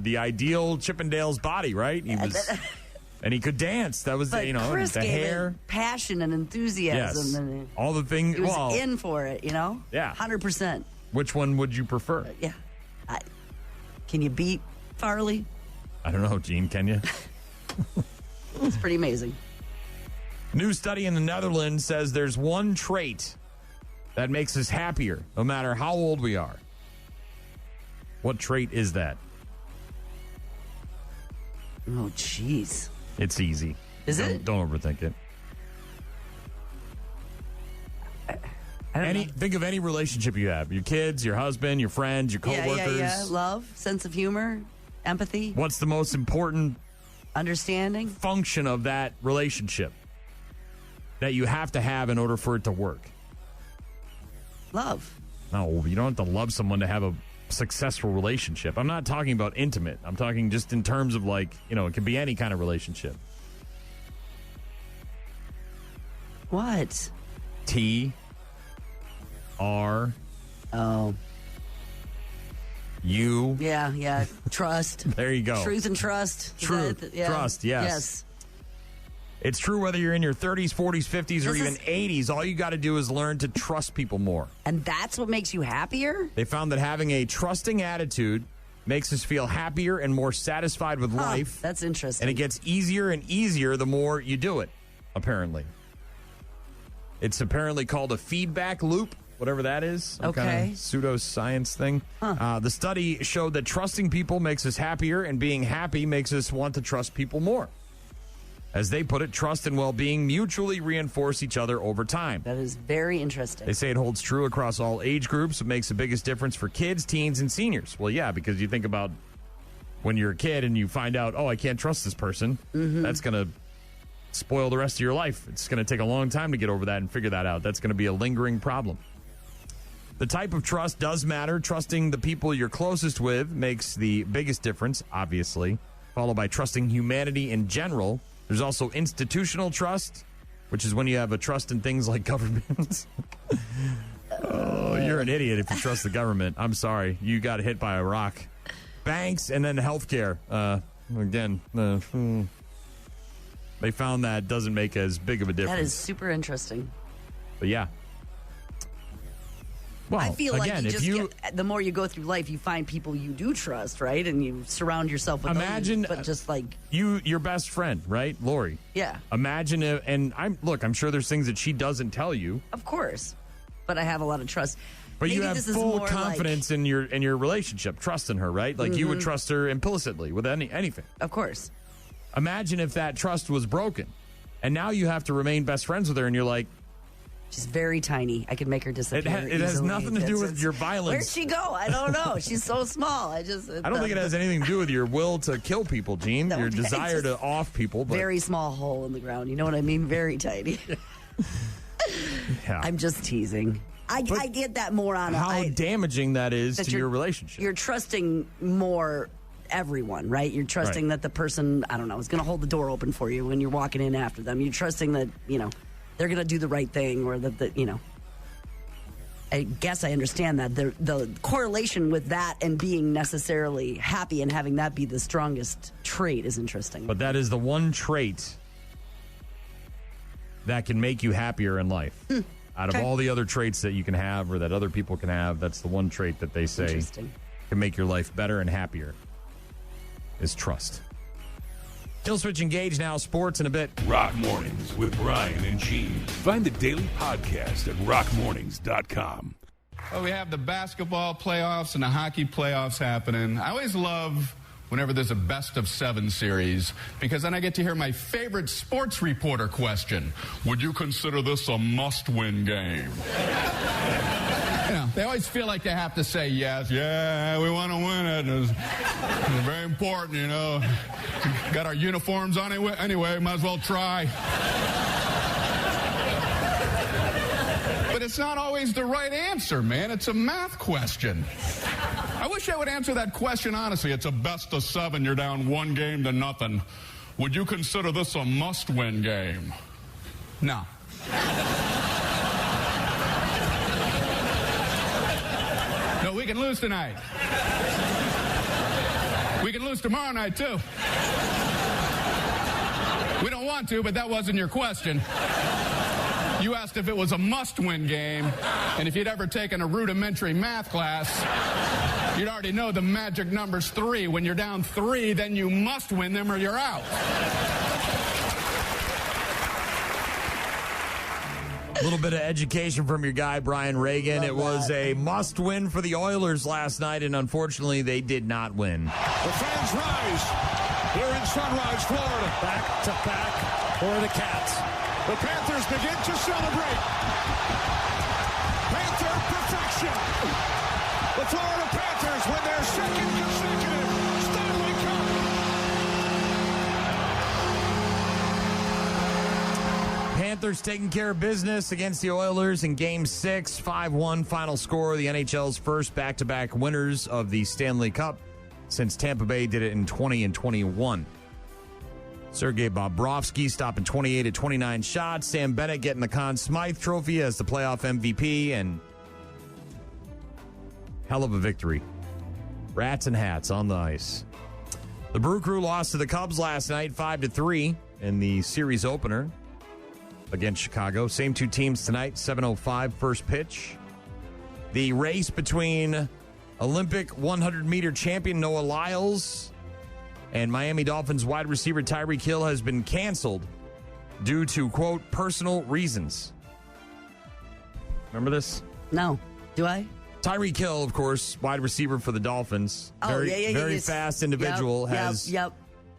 the ideal Chippendale's body, right? He was, and he could dance. That was Chris the gave hair, it passion and enthusiasm, yes. and all the things. He was in for it, Yeah, 100%. Which one would you prefer? Yeah. Can you beat Farley? I don't know, Gene. Can you? It's pretty amazing. New study in the Netherlands says there's one trait that makes us happier, no matter how old we are. What trait is that? Oh, jeez. It's easy. Is it? Don't overthink it. Think of any relationship you have. Your kids, your husband, your friends, your coworkers. Yeah. Love, sense of humor, empathy. What's the most important understanding function of that relationship that you have to have in order for it to work? Love. No, you don't have to love someone to have a successful relationship. I'm not talking about intimate. I'm talking just in terms of it could be any kind of relationship. What? T. R. Oh. U. Yeah. Trust. There you go. Truth and trust. Truth. Trust, yes. It's true whether you're in your 30s, 40s, 50s, or even 80s. All you got to do is learn to trust people more. And that's what makes you happier? They found that having a trusting attitude makes us feel happier and more satisfied with life. That's interesting. And it gets easier and easier the more you do it, apparently. It's apparently called a feedback loop, whatever that is. Some kind of pseudoscience thing. The study showed that trusting people makes us happier, and being happy makes us want to trust people more. As they put it, trust and well-being mutually reinforce each other over time. That is very interesting. They say it holds true across all age groups. It makes the biggest difference for kids, teens, and seniors. Well, yeah, because you think about when you're a kid and you find out, I can't trust this person. Mm-hmm. That's going to spoil the rest of your life. It's going to take a long time to get over that and figure that out. That's going to be a lingering problem. The type of trust does matter. Trusting the people you're closest with makes the biggest difference, obviously, followed by trusting humanity in general. There's also institutional trust, which is when you have a trust in things like government. You're an idiot if you trust the government. I'm sorry. You got hit by a rock. Banks and then healthcare. They found that doesn't make as big of a difference. That is super interesting. But yeah. Well, I feel again, like the more you go through life, you find people you do trust, right? And you surround yourself with them, but just like your best friend, right, Lori? Yeah. Imagine if, and I'm sure there's things that she doesn't tell you. Of course, but I have a lot of trust. But Maybe you have full confidence in your relationship, trust in her, right? Like you would trust her implicitly with anything. Of course. Imagine if that trust was broken, and now you have to remain best friends with her, and you're like, she's very tiny. I could make her disappear. It has nothing to do with your violence. Where'd she go? I don't know. She's so small. I don't think it has anything to do with your will to kill people, Gene. Your desire to off people. But very small hole in the ground. You know what I mean? Very tiny. Yeah. I'm just teasing. I get that more on how damaging that is to your relationship. You're trusting more everyone, right? You're trusting that the person, I don't know, is going to hold the door open for you when you're walking in after them. You're trusting that, they're going to do the right thing, or that I guess I understand that. The correlation with that and being necessarily happy and having that be the strongest trait is interesting. But that is the one trait that can make you happier in life. Out of all the other traits that you can have or that other people can have, that's the one trait that they say can make your life better and happier is trust. Kill Switch Engage now, sports in a bit. Rock Mornings with Brian and Gene. Find the daily podcast at rockmornings.com. Well, we have the basketball playoffs and the hockey playoffs happening. I always love whenever there's a best-of-7 series, because then I get to hear my favorite sports reporter question. Would you consider this a must-win game? They always feel like they have to say yes. Yeah, we want to win it. It's very important, Got our uniforms on anyway, might as well try. But it's not always the right answer, man. It's a math question. I wish I would answer that question honestly. It's a best-of-7. You're down 1-0. Would you consider this a must-win game? No. No, we can lose tonight. We can lose tomorrow night, too. We don't want to, but that wasn't your question. You asked if it was a must-win game, and if you'd ever taken a rudimentary math class, you'd already know the magic number's 3. When you're down 3, then you must win them or you're out. A little bit of education from your guy, Brian Reagan. It was a must-win for the Oilers last night, and unfortunately, they did not win. The fans rise here in Sunrise, Florida. Back to back for the Cats. The Panthers begin to celebrate. Panther perfection. The Florida Panthers win their second consecutive Stanley Cup. Panthers taking care of business against the Oilers in Game 6, 5-1 final score. The NHL's first back-to-back winners of the Stanley Cup since Tampa Bay did it in 20 and 21. Sergei Bobrovsky stopping 28 of 29 shots. Sam Bennett getting the Conn Smythe Trophy as the playoff MVP, and hell of a victory. Rats and hats on the ice. The Brew Crew lost to the Cubs last night 5-3 in the series opener against Chicago. Same two teams tonight, 7:05 first pitch. The race between Olympic 100-meter champion Noah Lyles and Miami Dolphins wide receiver Tyreek Hill has been canceled due to, quote, personal reasons. Remember this? No. Do I? Tyreek Hill, of course, wide receiver for the Dolphins. Oh, very fast individual. Has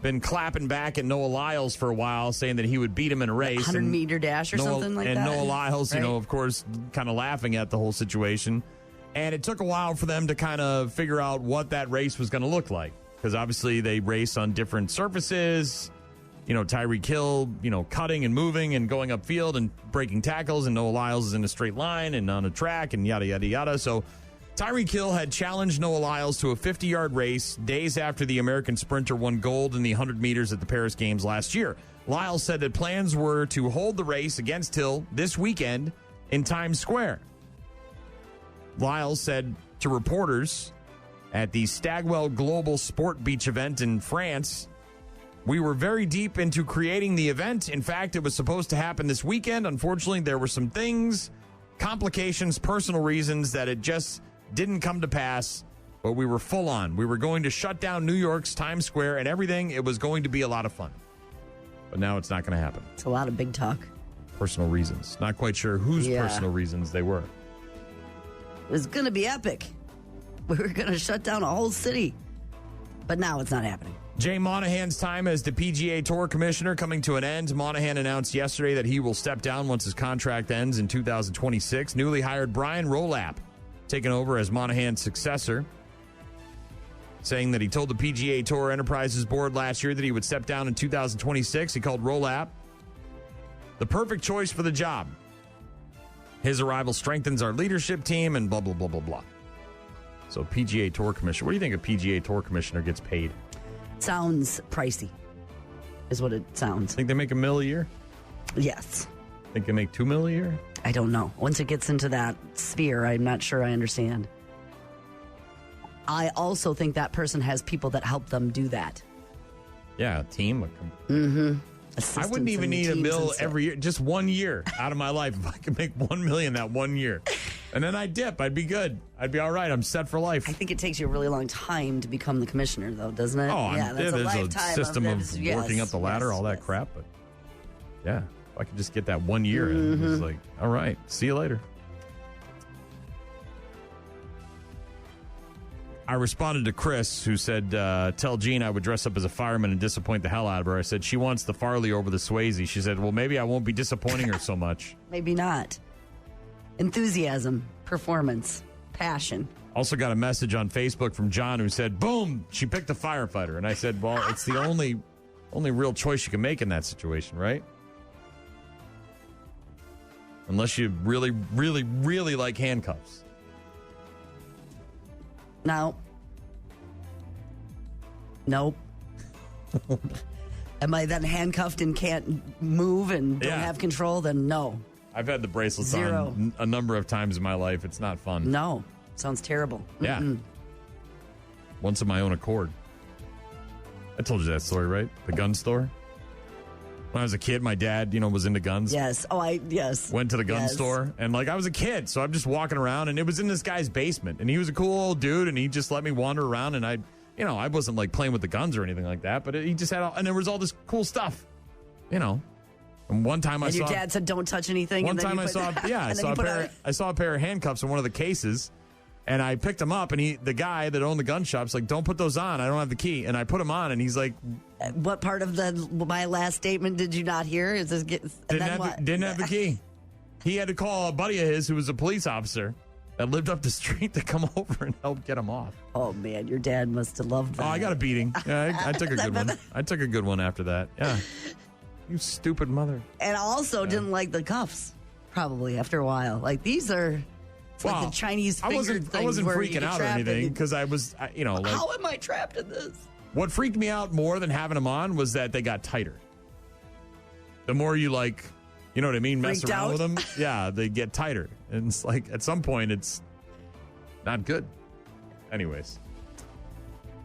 been clapping back at Noah Lyles for a while, saying that he would beat him in a race. 100-meter dash or something like that. And Noah Lyles, right? of course, kind of laughing at the whole situation. And it took a while for them to kind of figure out what that race was going to look like. Because obviously they race on different surfaces. Tyreek Hill, cutting and moving and going upfield and breaking tackles. And Noah Lyles is in a straight line and on a track and yada, yada, yada. So Tyreek Hill had challenged Noah Lyles to a 50-yard race days after the American sprinter won gold in the 100 meters at the Paris Games last year. Lyles said that plans were to hold the race against Hill this weekend in Times Square. Lyles said to reporters at the Stagwell Global Sport Beach event in France, "We were very deep into creating the event. In fact, it was supposed to happen this weekend. Unfortunately, there were some things, complications, personal reasons that it just didn't come to pass, but we were full on. We were going to shut down New York's Times Square and everything. It was going to be a lot of fun. But now it's not going to happen." It's a lot of big talk. Personal reasons. Not quite sure whose personal reasons they were. It was going to be epic. We were going to shut down a whole city. But now it's not happening. Jay Monahan's time as the PGA Tour commissioner coming to an end. Monahan announced yesterday that he will step down once his contract ends in 2026. Newly hired Brian Rolap taking over as Monahan's successor, saying that he told the PGA Tour Enterprises board last year that he would step down in 2026. He called Rolap the perfect choice for the job. His arrival strengthens our leadership team and blah, blah, blah, blah, blah. So PGA Tour commissioner. What do you think a PGA Tour commissioner gets paid? Sounds pricey, is what it sounds. Think they make $1 million a year? Yes. Think they make $2 million a year? I don't know. Once it gets into that sphere, I'm not sure I understand. I also think that person has people that help them do that. Yeah, a team. Mm-hmm. I wouldn't even need $1 million every year. Just 1 year out of my life if I could make $1 million that 1 year. And then I'd dip. I'd be good. I'd be all right. I'm set for life. I think it takes you a really long time to become the commissioner, though, doesn't it? Oh, yeah, there's a system of working up the ladder, all that yes. crap. But yeah, if I could just get that 1 year in, it's like, all right, see you later. I responded to Chris, who said, tell Jean I would dress up as a fireman and disappoint the hell out of her. I said, she wants the Farley over the Swayze. She said, well, maybe I won't be disappointing her so much. Maybe not. Enthusiasm, performance, passion. Also got a message on Facebook from John who said, boom, she picked the firefighter. And I said, well, it's the only real choice you can make in that situation, right? Unless you really, really, really like handcuffs. No. Nope. Am I then handcuffed and can't move and don't have control? Then no. I've had the bracelets Zero. on a number of times in my life. It's not fun. No. Sounds terrible. Yeah. Once of my own accord. I told you that story, right? The gun store. When I was a kid, my dad, was into guns. Yes. Yes. Went to the gun store, and I was a kid, so I'm just walking around, and it was in this guy's basement, and he was a cool old dude, and he just let me wander around, and I wasn't playing with the guns or anything like that, but he just had and there was all this cool stuff, And one time I saw. And your dad said, "Don't touch anything." One time I saw a pair of handcuffs in one of the cases. And I picked him up, and the guy that owned the gun shop's like, "Don't put those on. I don't have the key." And I put him on, and he's like, "What part of my last statement did you not hear? Is this didn't have the key? He had to call a buddy of his who was a police officer that lived up the street to come over and help get him off." Oh man, your dad must have loved that. Oh, I got a beating. Yeah, I took a good one. I took a good one after that. Yeah, you stupid mother. And also didn't like the cuffs. Probably after a while, these are. It's like the Chinese finger things. I wasn't where freaking out or anything because I was, how am I trapped in this? What freaked me out more than having them on was that they got tighter. The more you you know what I mean, mess around with them, yeah, they get tighter. And it's at some point it's not good. Anyways,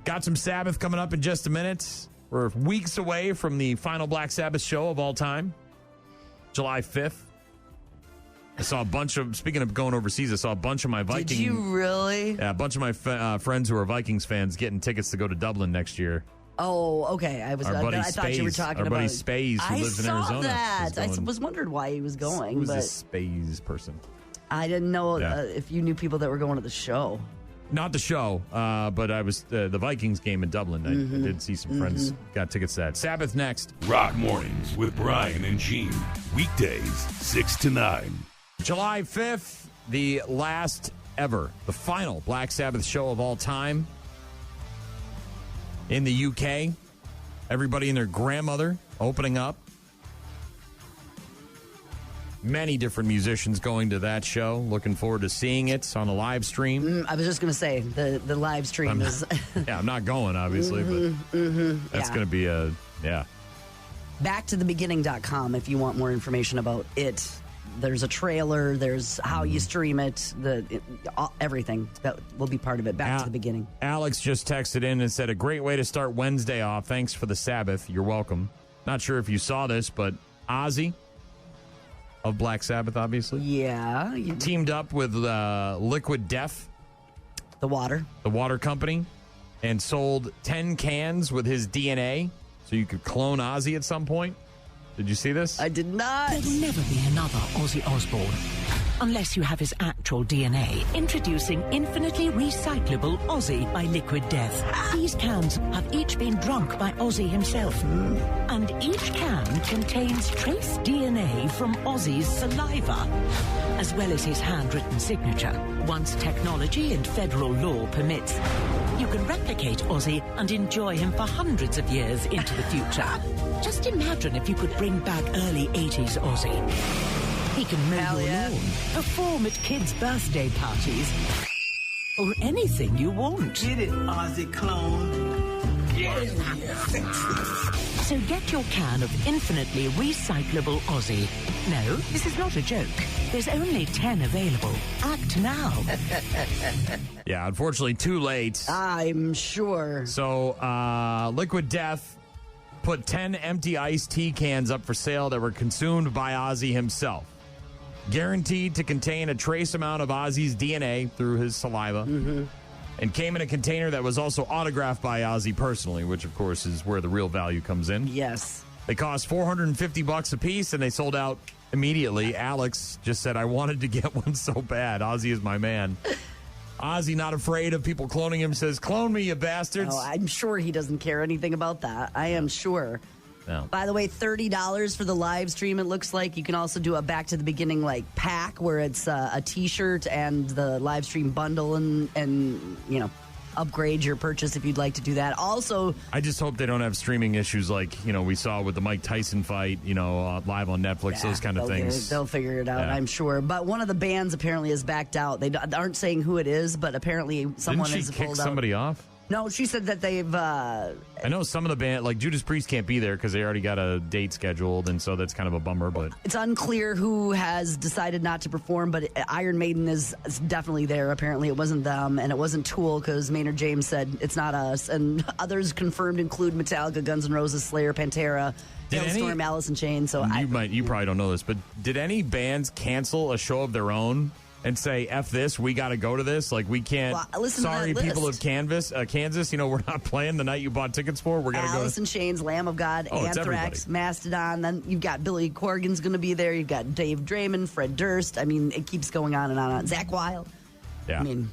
got some Sabbath coming up in just a minute. We're weeks away from the final Black Sabbath show of all time, July 5th. I saw a bunch of, speaking of going overseas, I saw a bunch of my Vikings. Did you really? Yeah, a bunch of my friends who are Vikings fans getting tickets to go to Dublin next year. Oh, okay. I thought you were talking about. Our buddy Spaze, who lives in Arizona. I saw that. I was wondering why he was going. Who's this Spaze person? I didn't know if you knew people that were going to the show. Not the show, but I was the Vikings game in Dublin. I did see some friends got tickets to that. Sabbath next. Rock Mornings with Brian and Gene. Weekdays, 6 to 9. July 5th, the last ever, the final Black Sabbath show of all time in the UK. Everybody and their grandmother opening up. Many different musicians going to that show. Looking forward to seeing it on a live stream. I was just going to say, the live stream is... I'm not going, obviously, but that's going to be Backtothebeginning.com if you want more information about it. There's a trailer. There's how you stream it. Everything that will be part of it. Back to the beginning. Alex just texted in and said, "A great way to start Wednesday off. Thanks for the Sabbath. You're welcome." Not sure if you saw this, but Ozzy of Black Sabbath, obviously. Yeah. Teamed up with Liquid Death. The water company. And sold 10 cans with his DNA so you could clone Ozzy at some point. Did you see this? I did not. There will never be another Ozzy Osbourne unless you have his actual DNA. Introducing infinitely recyclable Ozzy by Liquid Death. These cans have each been drunk by Ozzy himself. And each can contains trace DNA from Ozzy's saliva, as well as his handwritten signature. Once technology and federal law permits, you can replicate Ozzy and enjoy him for hundreds of years into the future. Just imagine if you could bring back early 80s Ozzy. He can mow your lawn, perform at kids' birthday parties, or anything you want. Get it, Ozzy clone. Get it. So get your can of infinitely recyclable Ozzy. No, this is not a joke. There's only 10 available. Act now. Yeah, unfortunately, too late. I'm sure. So, Liquid Death put 10 empty iced tea cans up for sale that were consumed by Ozzy himself. Guaranteed to contain a trace amount of Ozzy's DNA through his saliva. And came in a container that was also autographed by Ozzy personally, which, of course, is where the real value comes in. Yes. They cost $450 a piece, and they sold out immediately. Alex just said, "I wanted to get one so bad. Ozzy is my man." Ozzy, not afraid of people cloning him, says, "Clone me, you bastards." Oh, I'm sure he doesn't care anything about that. I am sure. No. By the way, $30 for the live stream, it looks like. You can also do a Back to the Beginning pack where it's a T-shirt and the live stream bundle and upgrade your purchase if you'd like to do that. Also, I just hope they don't have streaming issues like, we saw with the Mike Tyson fight, live on Netflix, those kind of things. They'll figure it out, I'm sure. But one of the bands apparently has backed out. They aren't saying who it is, but apparently someone has pulled out. Didn't she kick somebody off? No, she said that they've... I know some of the band, like Judas Priest can't be there because they already got a date scheduled, and so that's kind of a bummer, but... It's unclear who has decided not to perform, but Iron Maiden is definitely there. Apparently it wasn't them, and it wasn't Tool, because Maynard James said it's not us. And others confirmed include Metallica, Guns N' Roses, Slayer, Pantera, Hailstorm, Alice in Chains. So you probably don't know this, but did any bands cancel a show of their own and say, F this, we got to go to this? Like, we can't. Well, sorry, people of Kansas, we're not playing the night you bought tickets for. We're going to go. Alice in Chains, Lamb of God, Anthrax, Mastodon. Then you've got Billy Corgan's going to be there. You've got Dave Draymond, Fred Durst. I mean, it keeps going on and on. Zach Wilde. Yeah. I mean,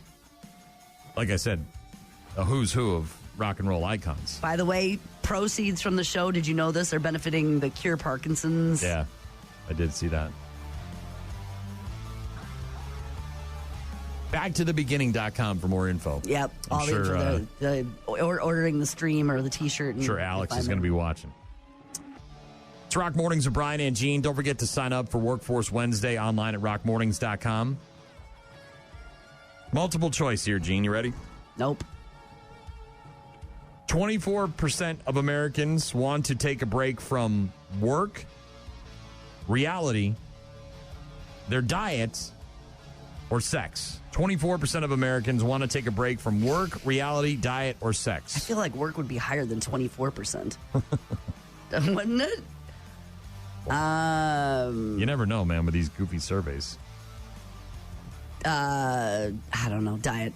like I said, a who's who of rock and roll icons. By the way, proceeds from the show, did you know this, are benefiting the Cure Parkinson's? Yeah, I did see that. Backtothebeginning.com for more info. Yep. I'm all sure, the info, ordering the stream or the T-shirt. I'm sure Alex is going to be watching. It's Rock Mornings with Brian and Gene. Don't forget to sign up for Workforce Wednesday online at rockmornings.com. Multiple choice here, Gene. You ready? Nope. 24% of Americans want to take a break from work, reality, their diet, or sex. 24% of Americans want to take a break from work, reality, diet, or sex. I feel like work would be higher than 24%. Wouldn't it? You never know, man, with these goofy surveys. I don't know. Diet.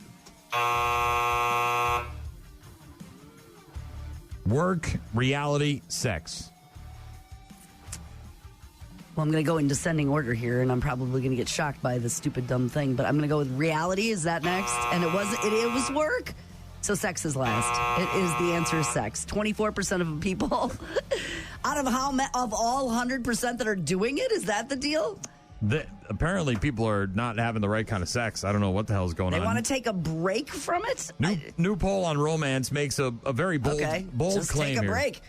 Work, reality, sex. Well, I'm going to go in descending order here, and I'm probably going to get shocked by this stupid, dumb thing. But I'm going to go with reality. Is that next? And it was work. So sex is last. It is the answer is sex. 24% of people out of of all 100% that are doing it. Is that the deal? Apparently, people are not having the right kind of sex. I don't know what the hell is going on. They want to take a break from it? New poll on romance makes a very bold just claim take a here. break.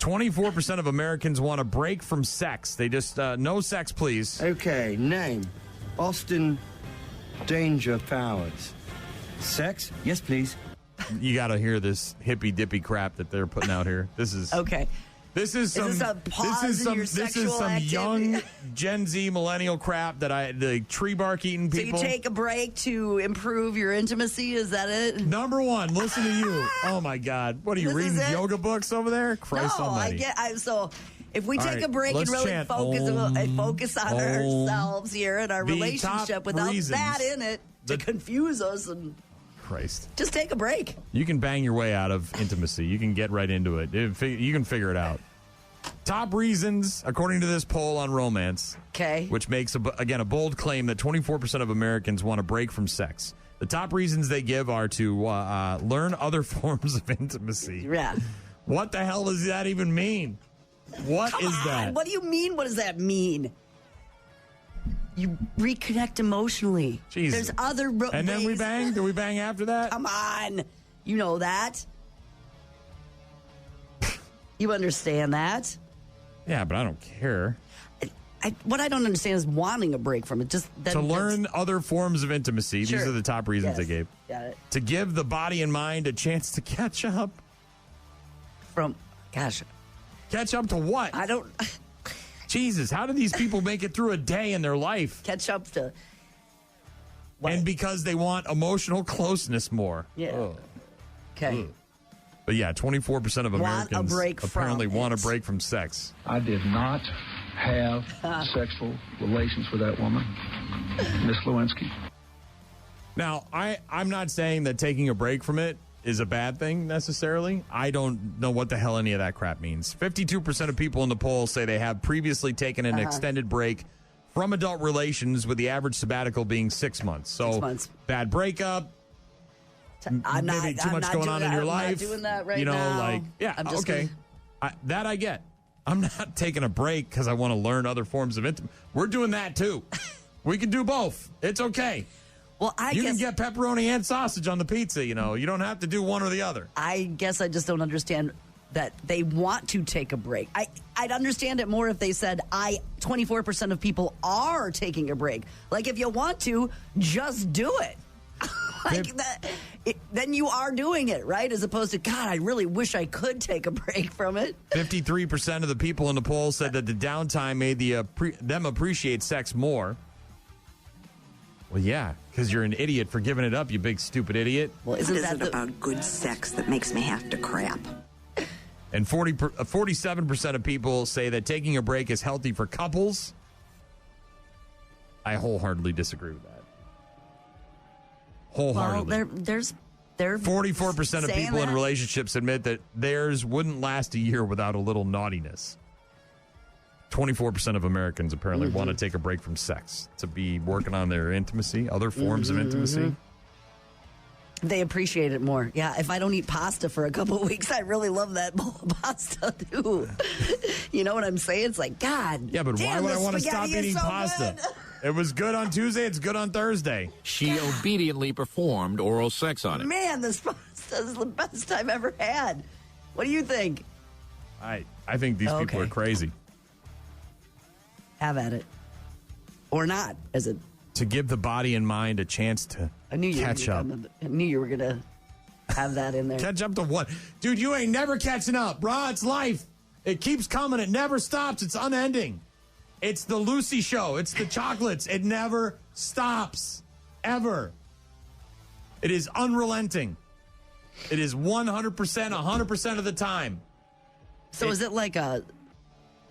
24% of Americans want a break from sex. They just, no sex, please. Okay, name. Austin Danger Powers. Sex? Yes, please. You got to hear this hippy-dippy crap that they're putting out here. This is... Okay. This is some young Gen Z millennial crap that the tree bark eating people. So you take a break to improve your intimacy? Is that it? Number one, listen to you. Oh my God. What are you reading yoga books over there? Christ almighty. So if we take a break and really focus on ourselves here and our relationship without that in it to confuse us and Christ. Just take a break. You can bang your way out of intimacy. You can get right into it. You can figure it out. Top reasons, according to this poll on romance, which makes, a bold claim that 24% of Americans want a break from sex. The top reasons they give are to learn other forms of intimacy. Yeah. What the hell does that even mean? What is that? What do you mean? What does that mean? You reconnect emotionally. Jesus. There's other and then we bang? Do we bang after that? Come on. You know that. You understand that. Yeah, but I don't care. What I don't understand is wanting a break from it. Just to learn other forms of intimacy. Sure. These are the top reasons they gave. Got it. To give the body and mind a chance to catch up. Catch up to what? I don't... Jesus, how do these people make it through a day in their life? Catch up to what? And because they want emotional closeness more. Yeah. Ugh. Okay. Ugh. But yeah, 24% of Americans apparently want a break from sex. I did not have sexual relations with that woman, Miss Lewinsky. Now, I'm not saying that taking a break from it is a bad thing necessarily. I don't know what the hell any of that crap means. 52% of people in the poll say they have previously taken an extended break from adult relations, with the average sabbatical being 6 months. So 6 months. Bad breakup. Maybe too much going on in your life. I'm not doing that right now. Okay. That I get. I'm not taking a break because I want to learn other forms of intimacy. We're doing that too. We can do both. It's okay. Well, you can get pepperoni and sausage on the pizza, you know. You don't have to do one or the other. I guess I just don't understand that they want to take a break. I'd understand it more if they said 24% of people are taking a break. Like, if you want to, just do it. Like that, then you are doing it, right? As opposed to, God, I really wish I could take a break from it. 53% of the people in the poll said that the downtime made them appreciate sex more. Well, yeah, because you're an idiot for giving it up, you big stupid idiot. Well, isn't that about good sex that makes me have to crap? And 47% of people say that taking a break is healthy for couples. I wholeheartedly disagree with that. Wholeheartedly. Well, they're 44% of people in that. relationships admit that theirs wouldn't last a year without a little naughtiness. 24% of Americans apparently want to take a break from sex to be working on their intimacy, other forms of intimacy. They appreciate it more. Yeah, if I don't eat pasta for a couple of weeks, I really love that bowl of pasta, too. You know what I'm saying? It's like, God, yeah, but why would I want to stop eating pasta? It was good on Tuesday. It's good on Thursday. She obediently performed oral sex on it. Man, this pasta is the best I've ever had. What do you think? I think these people are crazy. Have at it. Or not, as it. To give the body and mind a chance to catch up. I knew you were going to have that in there. Catch up to what? Dude, you ain't never catching up. Brah, it's life. It keeps coming. It never stops. It's unending. It's the Lucy show. It's the chocolates. It never stops. Ever. It is unrelenting. It is 100%, 100% of the time. So is it like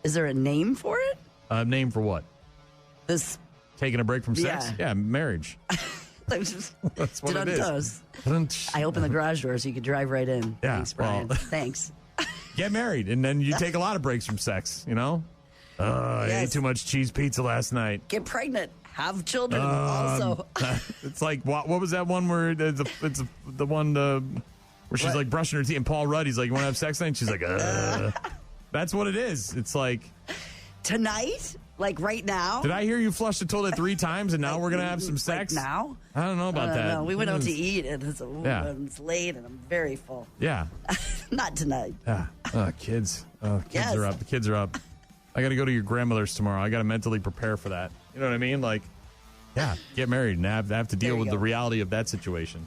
is there a name for it? A name for what? This. Taking a break from sex? Yeah, marriage. That's what it is. I opened the garage door so you could drive right in. Yeah, Thanks, Brian. Thanks. Get married, and then you take a lot of breaks from sex, you know? I ate too much cheese pizza last night. Get pregnant. Have children also. It's like, what was that one where it's the one where she's like brushing her teeth, and Paul Rudd, he's like, you want to have sex tonight? And she's like, That's what it is. It's like. Tonight? Like right now? Did I hear you flush the toilet 3 times and now we're going to have some sex? Like now? I don't know about that. No, we went out to eat and it's late and I'm very full. Yeah. Not tonight. Yeah. Kids. Kids are up. The kids are up. I got to go to your grandmother's tomorrow. I got to mentally prepare for that. You know what I mean? Like, yeah, get married and have to deal with the reality of that situation.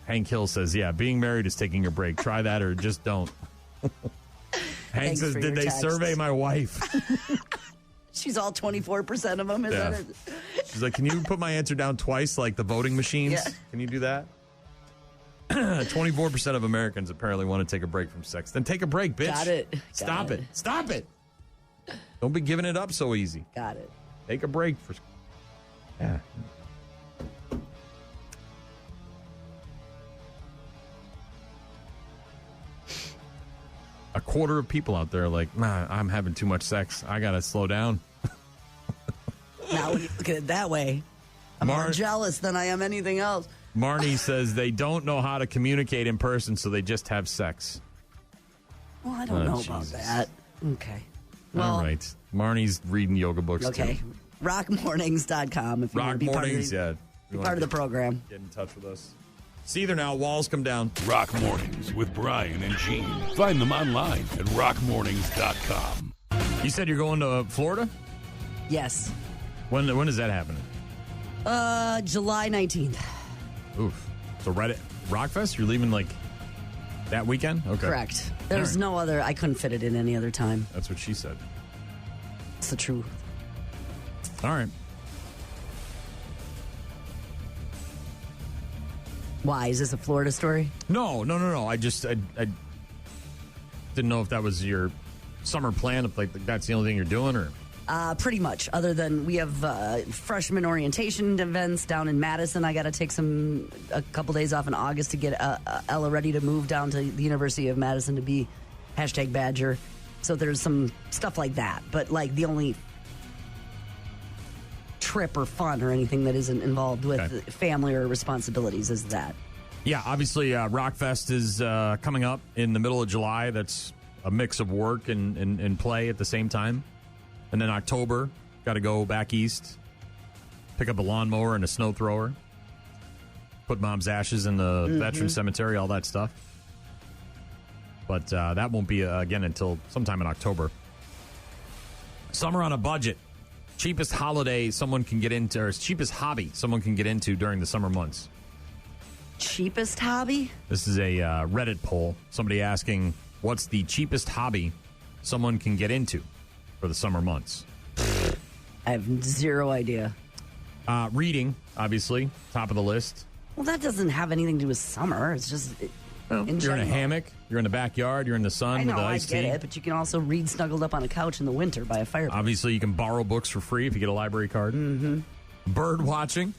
Hank Hill says, yeah, being married is taking a break. Try that or just don't. Hank says, did they survey my wife? She's all 24% of them. Is that it? She's like, can you put my answer down twice like the voting machines? Yeah. Can you do that? 24% of Americans apparently want to take a break from sex. Then take a break, bitch. Got it. Stop it. Stop it. Don't be giving it up so easy. Got it. Take a break for. Yeah. A quarter of people out there are like, nah, I'm having too much sex. I got to slow down. Now, when you look at it that way, I'm more jealous than I am anything else. Marnie says they don't know how to communicate in person, so they just have sex. Well, I don't know about that. Okay. Well, all right. Marnie's reading yoga books, okay. too. Rockmornings.com if you want to be part of the program. Get in touch with us. See there now. Walls come down. Rock Mornings with Brian and Gene. Find them online at rockmornings.com. You said you're going to Florida? Yes. When is that happening? July 19th. Oof. So right at Rockfest? You're leaving like that weekend? Okay. Correct. There's no other. I couldn't fit it in any other time. That's what she said. It's the truth. All right. Why? Is this a Florida story? No. I didn't know if that was your summer plan, if like that's the only thing you're doing, or. Pretty much. Other than we have freshman orientation events down in Madison. I got to take a couple days off in August to get Ella ready to move down to the University of Madison to be #Badger. So there's some stuff like that. But like the only trip or fun or anything that isn't involved with family or responsibilities is that. Yeah, obviously Rockfest is coming up in the middle of July. That's a mix of work and play at the same time. And then October, got to go back east, pick up a lawnmower and a snow thrower, put mom's ashes in the veteran cemetery, all that stuff. But that won't be again until sometime in October. Summer on a budget. Cheapest holiday someone can get into, or cheapest hobby someone can get into during the summer months. Cheapest hobby? This is a Reddit poll. Somebody asking, what's the cheapest hobby someone can get into for the summer months? I have zero idea. Reading, obviously, top of the list. Well, that doesn't have anything to do with summer. It's just you're in a hammock, you're in the backyard, you're in the sun with the iced tea. I get it, but you can also read snuggled up on a couch in the winter by a fireplace. Obviously, you can borrow books for free if you get a library card. Mm-hmm. Bird watching.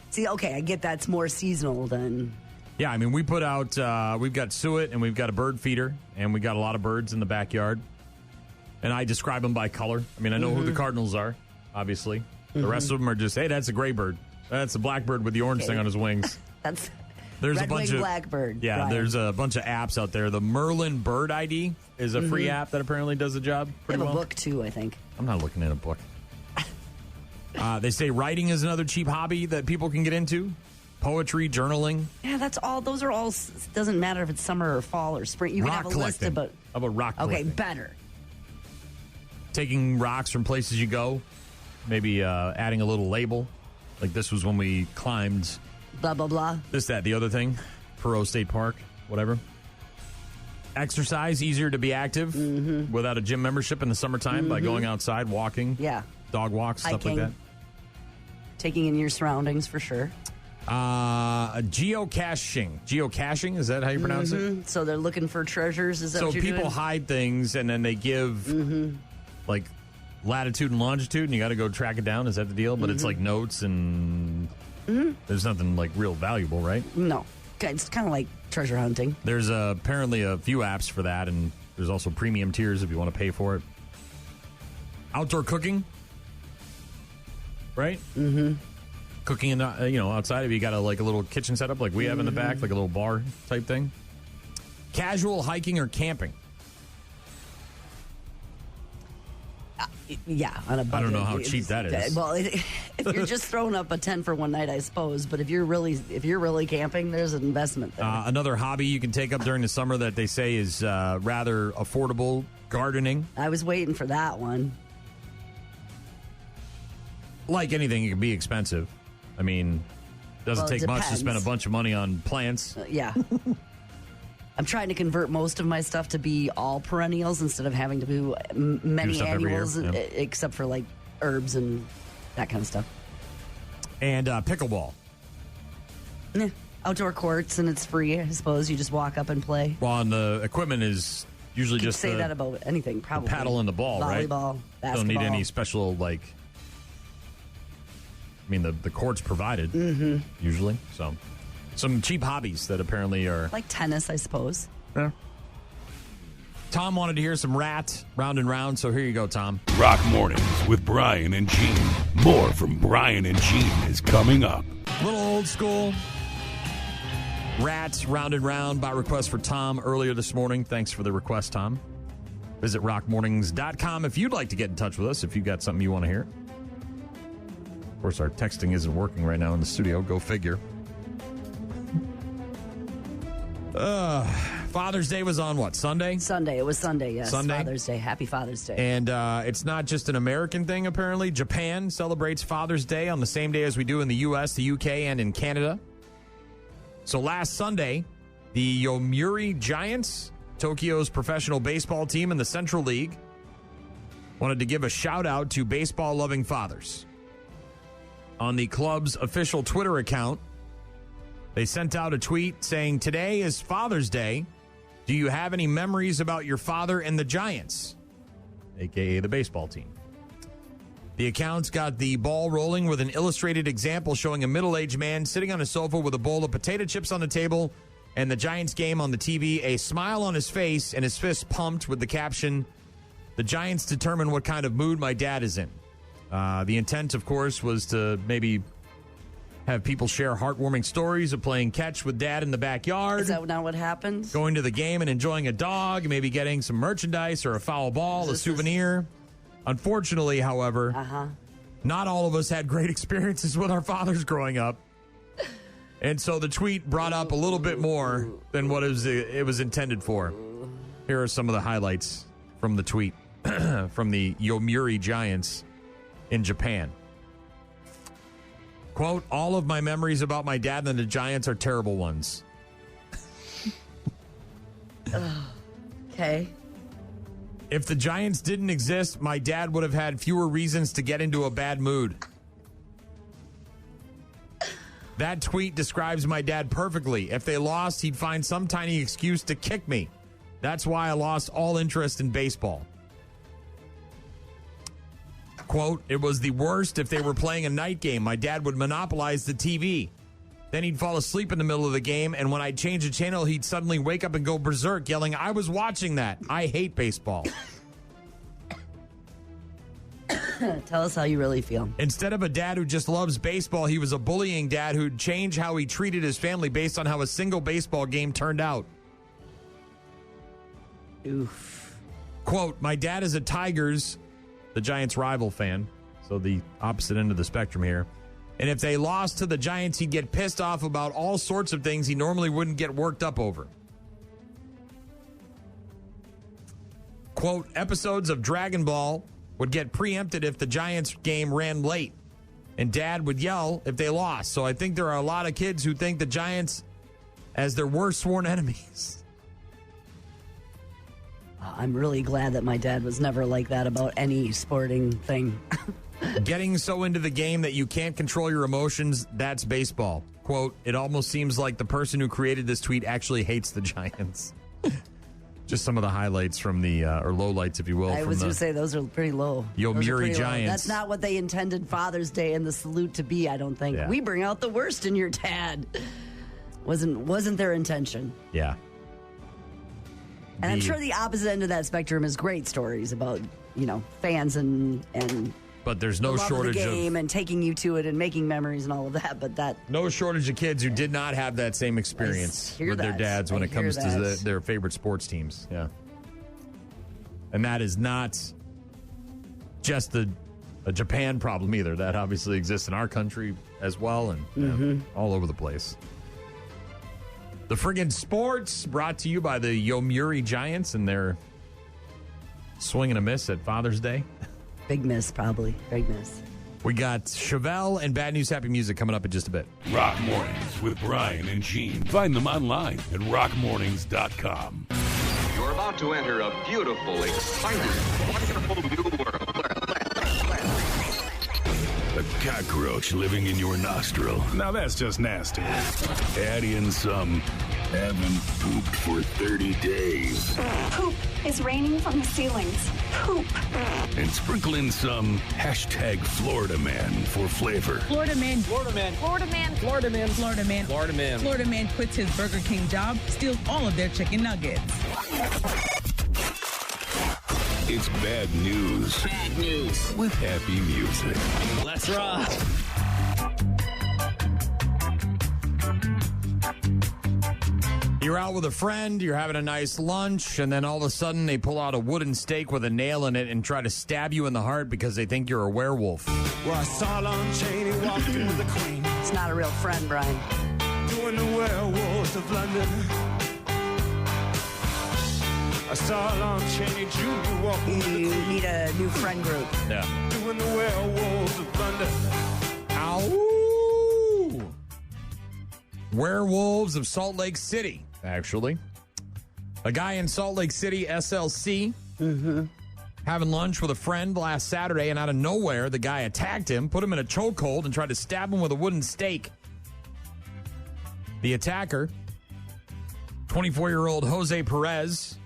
See, okay, I get that's more seasonal than... Yeah, I mean, we put out, we've got suet and we've got a bird feeder, and we got a lot of birds in the backyard. And I describe them by color. I mean, I know who the cardinals are, obviously. The rest of them are just, hey, that's a gray bird. That's a blackbird with the orange thing on his wings. There's a bunch of blackbird. Yeah, Brian. There's a bunch of apps out there. The Merlin Bird ID is a free app that apparently does the job pretty well. They have a book, too, I think. I'm not looking at a book. They say writing is another cheap hobby that people can get into. Poetry, journaling. Yeah, that's all. Those are all. Doesn't matter if it's summer or fall or spring. You rock can have a list collecting. How about rock collecting? Okay, better. Taking rocks from places you go. Maybe adding a little label. Like this was when we climbed. Blah, blah, blah. This, that, the other thing. Perot State Park, whatever. Exercise, easier to be active without a gym membership in the summertime by going outside, walking. Yeah. Dog walks, stuff hiking, like that. Taking in your surroundings for sure. Geocaching. Geocaching, is that how you pronounce it? So they're looking for treasures, is that what you're people doing? hide things and then they give like latitude and longitude and you got to go track it down. Is that the deal? But it's like notes and there's nothing like real valuable, right? No. It's kind of like treasure hunting. There's apparently a few apps for that, and there's also premium tiers if you want to pay for it. Outdoor cooking, right? Cooking in, outside if you got a little kitchen setup like we have in the back, like a little bar type thing. Casual hiking or camping. Yeah, on a budget. I don't know how cheap that is. Well, if you're just throwing up a tent for one night, I suppose. But if you're really camping, there's an investment there. Another hobby you can take up during the summer that they say is rather affordable: gardening. I was waiting for that one. Like anything, it can be expensive. I mean, it doesn't take much to spend a bunch of money on plants. Yeah. I'm trying to convert most of my stuff to be all perennials instead of having to do many annuals, except for like herbs and that kind of stuff. And pickleball. Outdoor courts, and it's free, I suppose. You just walk up and play. Well, and the equipment is usually just say that about anything, probably. The paddle and the ball, right? Volleyball, basketball. Don't need any special, the court's provided, usually, so... Some cheap hobbies that apparently are... Like tennis, I suppose. Yeah. Tom wanted to hear some Rat, Round and Round, so here you go, Tom. Rock Mornings with Brian and Gene. More from Brian and Gene is coming up. Little old school. Rat, Round and Round by request for Tom earlier this morning. Thanks for the request, Tom. Visit rockmornings.com if you'd like to get in touch with us, if you've got something you want to hear. Of course, our texting isn't working right now in the studio. Go figure. Father's Day was on what, Sunday? Sunday. It was Sunday, yes. Sunday? Father's Day. Happy Father's Day. And it's not just an American thing, apparently. Japan celebrates Father's Day on the same day as we do in the U.S., the U.K., and in Canada. So last Sunday, the Yomiuri Giants, Tokyo's professional baseball team in the Central League, wanted to give a shout-out to baseball-loving fathers. On the club's official Twitter account, they sent out a tweet saying, "Today is Father's Day. Do you have any memories about your father and the Giants?" A.k.a. the baseball team. The account's got the ball rolling with an illustrated example showing a middle-aged man sitting on a sofa with a bowl of potato chips on the table and the Giants game on the TV, a smile on his face and his fist pumped with the caption, "The Giants determine what kind of mood my dad is in." The intent, of course, was to maybe have people share heartwarming stories of playing catch with dad in the backyard. Is that not what happened? Going to the game and enjoying a dog, maybe getting some merchandise or a foul ball, a souvenir. Unfortunately, however, not all of us had great experiences with our fathers growing up. And so the tweet brought up a little bit more than what it was intended for. Here are some of the highlights from the tweet from the Yomiuri Giants in Japan. Quote, all of my memories about my dad and the Giants are terrible ones. Okay. If the Giants didn't exist, my dad would have had fewer reasons to get into a bad mood. That tweet describes my dad perfectly. If they lost, he'd find some tiny excuse to kick me. That's why I lost all interest in baseball. Quote, it was the worst if they were playing a night game. My dad would monopolize the TV. Then he'd fall asleep in the middle of the game, and when I'd change the channel, he'd suddenly wake up and go berserk, yelling, I was watching that. I hate baseball. Tell us how you really feel. Instead of a dad who just loves baseball, he was a bullying dad who'd change how he treated his family based on how a single baseball game turned out. Oof. Quote, my dad is a Tigers, the Giants rival fan, so the opposite end of the spectrum here. And if they lost to the Giants, he'd get pissed off about all sorts of things he normally wouldn't get worked up over. Quote, episodes of Dragon Ball would get preempted if the Giants game ran late. And Dad would yell if they lost. So I think there are a lot of kids who think the Giants as their worst sworn enemies. I'm really glad that my dad was never like that about any sporting thing. Getting so into the game that you can't control your emotions, that's baseball. Quote, it almost seems like the person who created this tweet actually hates the Giants. Just some of the highlights from the, or lowlights, if you will. I was going to say, those are pretty low. Yomiuri Giants. That's not what they intended Father's Day and the salute to be, I don't think. Yeah. We bring out the worst in your dad. Wasn't their intention. Yeah. And I'm sure the opposite end of that spectrum is great stories about, fans and but there's no the love shortage of the game and taking you to it and making memories and all of that. But that no shortage of kids who did not have that same experience with their dads when it comes to their favorite sports teams. Yeah, and that is not just a Japan problem either. That obviously exists in our country as well, and all over the place. The friggin' sports brought to you by the Yomiuri Giants and their swing and a miss at Father's Day. Big miss, probably. Big miss. We got Chevelle and Bad News Happy Music coming up in just a bit. Rock Mornings with Brian and Gene. Find them online at rockmornings.com. You're about to enter a beautiful, exciting, wonderful new world. A cockroach living in your nostril. Now that's just nasty. Add in some haven't pooped for 30 days. Poop is raining from the ceilings. Poop. And sprinkle in some hashtag Florida Man for flavor. Florida Man. Florida Man. Florida Man. Florida Man. Florida Man. Florida Man. Florida Man quits his Burger King job, steals all of their chicken nuggets. It's bad news. Bad news. With happy music. Let's rock. You're out with a friend, you're having a nice lunch, and then all of a sudden they pull out a wooden stake with a nail in it and try to stab you in the heart because they think you're a werewolf. Well, I saw Lon Chaney walk in with the Queen. It's not a real friend, Brian. Doing the werewolves of London. I saw Lon Chaney Jr. walking with the Queen. You need a new friend group. Yeah. Doing the werewolves of London. Ow! Werewolves of Salt Lake City, actually. A guy in Salt Lake City, SLC, having lunch with a friend last Saturday, and out of nowhere, the guy attacked him, put him in a chokehold, and tried to stab him with a wooden stake. The attacker, 24-year-old Jose Perez,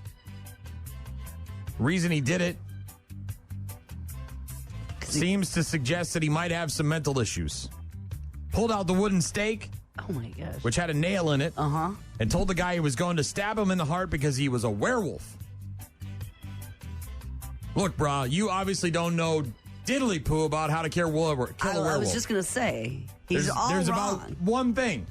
reason he did it seems to suggest that he might have some mental issues. Pulled out the wooden stake, oh my gosh, which had a nail in it, and told the guy he was going to stab him in the heart because he was a werewolf. Look, brah, you obviously don't know diddly poo about how to kill a werewolf. I was just going to say, he's there's wrong. About one thing.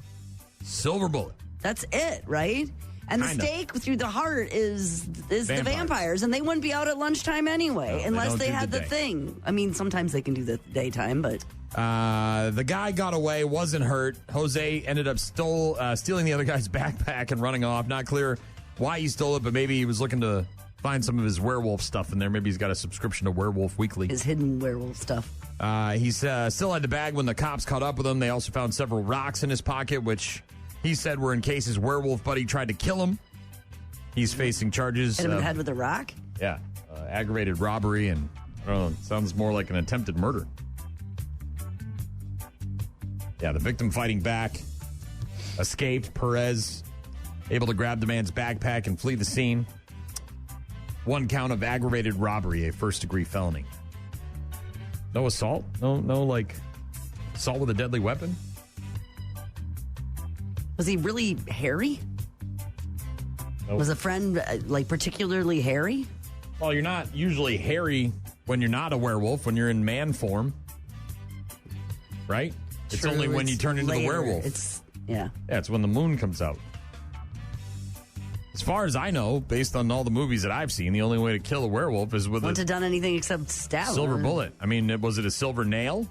Silver bullet. That's it, right? And Kinda. the stake through the heart is the vampires, and they wouldn't be out at lunchtime anyway, unless they had the thing. I mean, sometimes they can do the daytime, but the guy got away, wasn't hurt. Jose ended up stealing the other guy's backpack and running off. Not clear why he stole it, but maybe he was looking to find some of his werewolf stuff in there. Maybe he's got a subscription to Werewolf Weekly. His hidden werewolf stuff. He's still had the bag when the cops caught up with him. They also found several rocks in his pocket, which he said were in case his werewolf buddy tried to kill him. He's facing charges. Hit him in the head with a rock? Yeah. Aggravated robbery and, I don't know, it sounds more like an attempted murder. Yeah, the victim fighting back, escaped. Perez able to grab the man's backpack and flee the scene. 1 count of aggravated robbery, a first-degree felony. No assault? No, like, assault with a deadly weapon? Was he really hairy? Nope. Was a friend, particularly hairy? Well, you're not usually hairy when you're not a werewolf, when you're in man form. Right? It's only when you turn into the werewolf. Yeah, it's when the moon comes out. As far as I know, based on all the movies that I've seen, the only way to kill a werewolf is with Wouldn't have done anything except stab him. Silver bullet. I mean, was it a silver nail?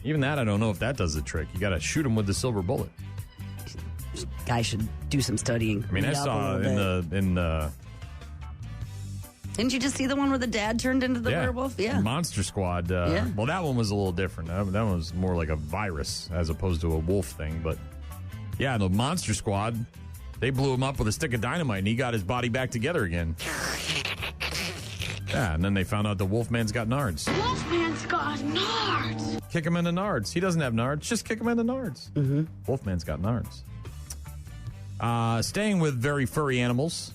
Even that, I don't know if that does the trick. You got to shoot him with the silver bullet. Guy should do some studying. I mean, I saw in the. Didn't you just see the one where the dad turned into the werewolf? Yeah. Monster Squad. Well, that one was a little different. That one was more like a virus as opposed to a wolf thing. But yeah, the Monster Squad, they blew him up with a stick of dynamite and he got his body back together again. Yeah, and then they found out the Wolfman's got nards. Wolfman's got nards. Kick him in the nards. He doesn't have nards. Just kick him in the nards. Mm-hmm. Wolfman's got nards. Staying with very furry animals,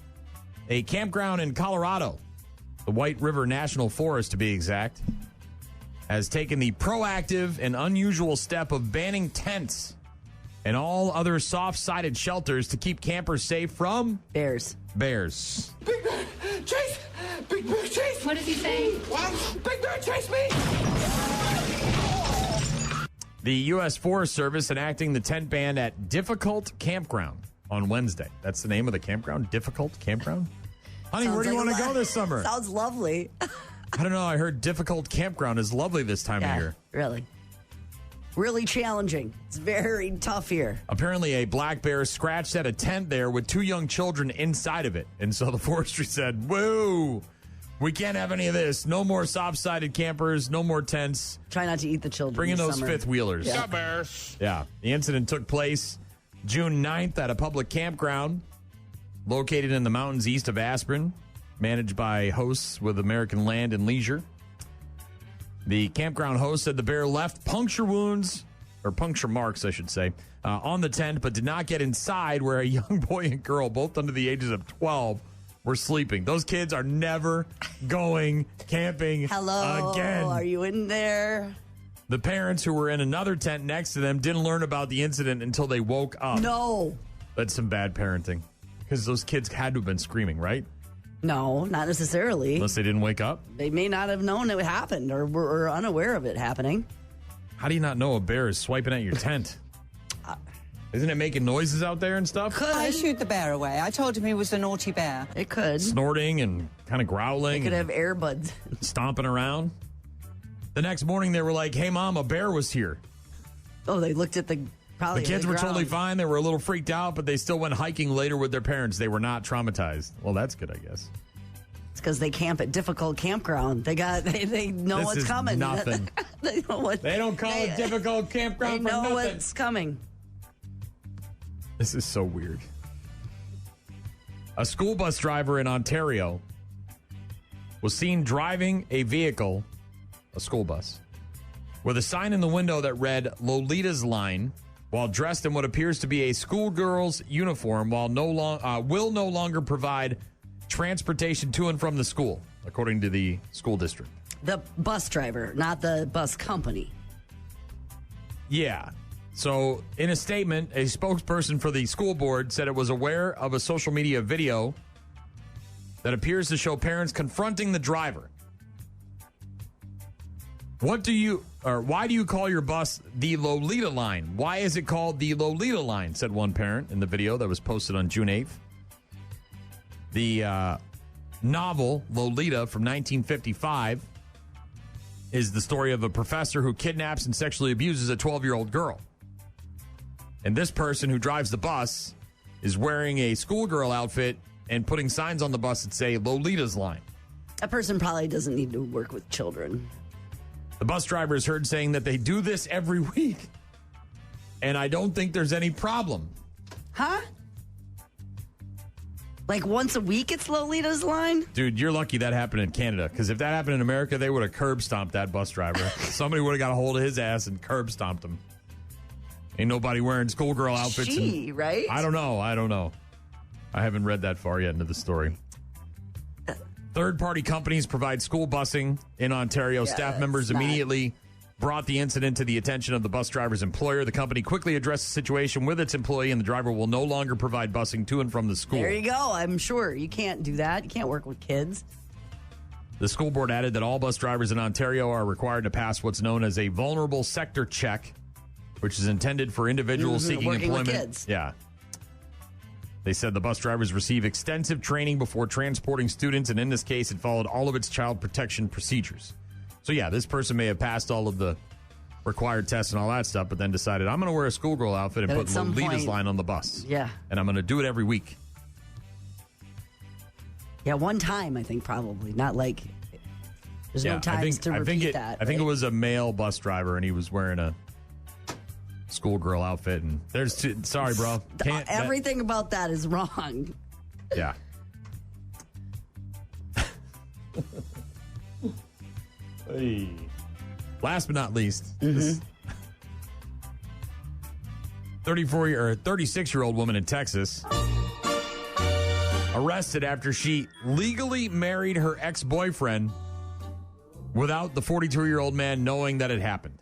a campground in Colorado, the White River National Forest to be exact, has taken the proactive and unusual step of banning tents and all other soft-sided shelters to keep campers safe from bears. Bears. Big Bear, chase! Big Bear, chase! What is he saying? What? Big Bear, chase me! The U.S. Forest Service enacting the tent ban at Difficult Campground on Wednesday. That's the name of the campground? Difficult Campground? Honey, where do you want to go this summer? Sounds lovely. I don't know. I heard Difficult Campground is lovely this time of year. Really. Really challenging. It's very tough here. Apparently, a black bear scratched at a tent there with 2 young children inside of it. And so the forestry said, whoa, we can't have any of this. No more soft-sided campers. No more tents. Try not to eat the children. Bring in those summer. fifth-wheelers. Yeah. Bears. Yeah. The incident took place June 9th at a public campground located in the mountains east of Aspen, managed by hosts with American Land and Leisure. The campground host said the bear left puncture marks, I should say, on the tent, but did not get inside where a young boy and girl, both under the ages of 12, were sleeping. Those kids are never going camping again. Are you in there? The parents who were in another tent next to them didn't learn about the incident until they woke up. No. That's some bad parenting. Because those kids had to have been screaming, right? No, not necessarily. Unless they didn't wake up? They may not have known it happened or were unaware of it happening. How do you not know a bear is swiping at your tent? Isn't it making noises out there and stuff? I shoot the bear away. I told him he was a naughty bear. It could. Snorting and kind of growling. It could have earbuds. Stomping around. The next morning, they were like, hey, Mom, a bear was here. Oh, they looked at the kids were totally fine. They were a little freaked out, but they still went hiking later with their parents. They were not traumatized. Well, that's good, I guess. It's because they camp at Difficult Campground. They know this what's is coming. Nothing. They don't call it Difficult Campground for nothing. They know what's coming. This is so weird. A school bus driver in Ontario was seen driving a vehicle, a school bus, with a sign in the window that read Lolita's Line while dressed in what appears to be a schoolgirl's uniform will no longer provide transportation to and from the school, according to the school district. The bus driver, not the bus company. Yeah. So, in a statement, a spokesperson for the school board said it was aware of a social media video that appears to show parents confronting the driver. Why do you call your bus the Lolita Line? Why is it called the Lolita Line? Said one parent in the video that was posted on June 8th. The novel Lolita from 1955 is the story of a professor who kidnaps and sexually abuses a 12-year-old girl. And this person who drives the bus is wearing a schoolgirl outfit and putting signs on the bus that say Lolita's line. That person probably doesn't need to work with children. The bus driver is heard saying that they do this every week. And I don't think there's any problem. Huh? Like once a week it's Lolita's line? Dude, you're lucky that happened in Canada. Because if that happened in America, they would have curb stomped that bus driver. Somebody would have got a hold of his ass and curb stomped him. Ain't nobody wearing schoolgirl outfits. Right? I don't know. I haven't read that far yet into the story. Third-party companies provide school busing in Ontario. Yeah, Staff members immediately brought the incident to the attention of the bus driver's employer. The company quickly addressed the situation with its employee, and the driver will no longer provide busing to and from the school. There you go. I'm sure. You can't do that. You can't work with kids. The school board added that all bus drivers in Ontario are required to pass what's known as a vulnerable sector check, which is intended for individuals seeking working employment. With kids. Yeah. They said the bus drivers receive extensive training before transporting students, and in this case, it followed all of its child protection procedures. So, yeah, this person may have passed all of the required tests and all that stuff, but then decided, I'm going to wear a schoolgirl outfit and put Lolita's line on the bus. Yeah. And I'm going to do it every week. Yeah, one time, I think, probably. Not like, there's no times to repeat that. I think it was a male bus driver, and he was wearing a schoolgirl outfit, and sorry, bro. Everything about that is wrong. Yeah. Hey. Last but not least, 36-year-old woman in Texas arrested after she legally married her ex-boyfriend without the 42-year-old man knowing that it happened.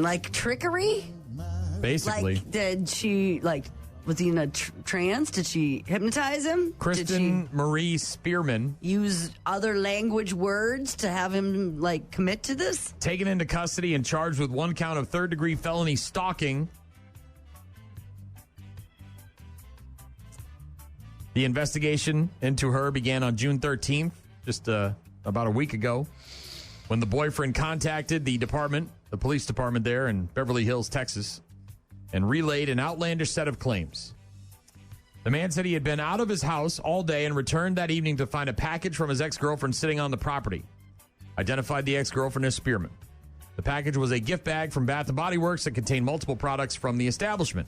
Like trickery? Basically. Like, did she, was he in a trance? Did she hypnotize him? Kristen Marie Spearman. Use other language words to have him, commit to this? Taken into custody and charged with one count of third-degree felony stalking. The investigation into her began on June 13th, just about a week ago, when the boyfriend contacted the police department there in Beverly Hills, Texas, and relayed an outlandish set of claims. The man said he had been out of his house all day and returned that evening to find a package from his ex-girlfriend sitting on the property. Identified the ex-girlfriend as Spearman. The package was a gift bag from Bath & Body Works that contained multiple products from the establishment.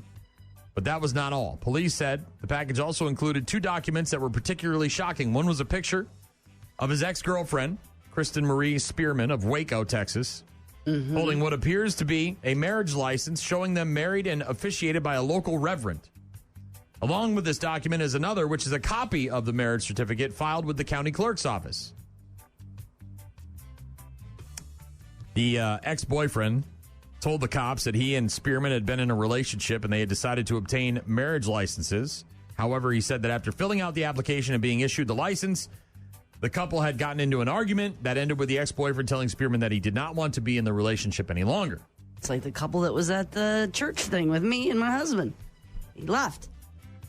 But that was not all. Police said the package also included 2 documents that were particularly shocking. One was a picture of his ex-girlfriend, Kristen Marie Spearman of Waco, Texas, holding what appears to be a marriage license showing them married and officiated by a local reverend. Along with this document is another, which is a copy of the marriage certificate filed with the county clerk's office. The ex-boyfriend told the cops that he and Spearman had been in a relationship and they had decided to obtain marriage licenses. However, he said that after filling out the application and being issued the license, the couple had gotten into an argument that ended with the ex-boyfriend telling Spearman that he did not want to be in the relationship any longer. It's like the couple that was at the church thing with me and my husband. He left.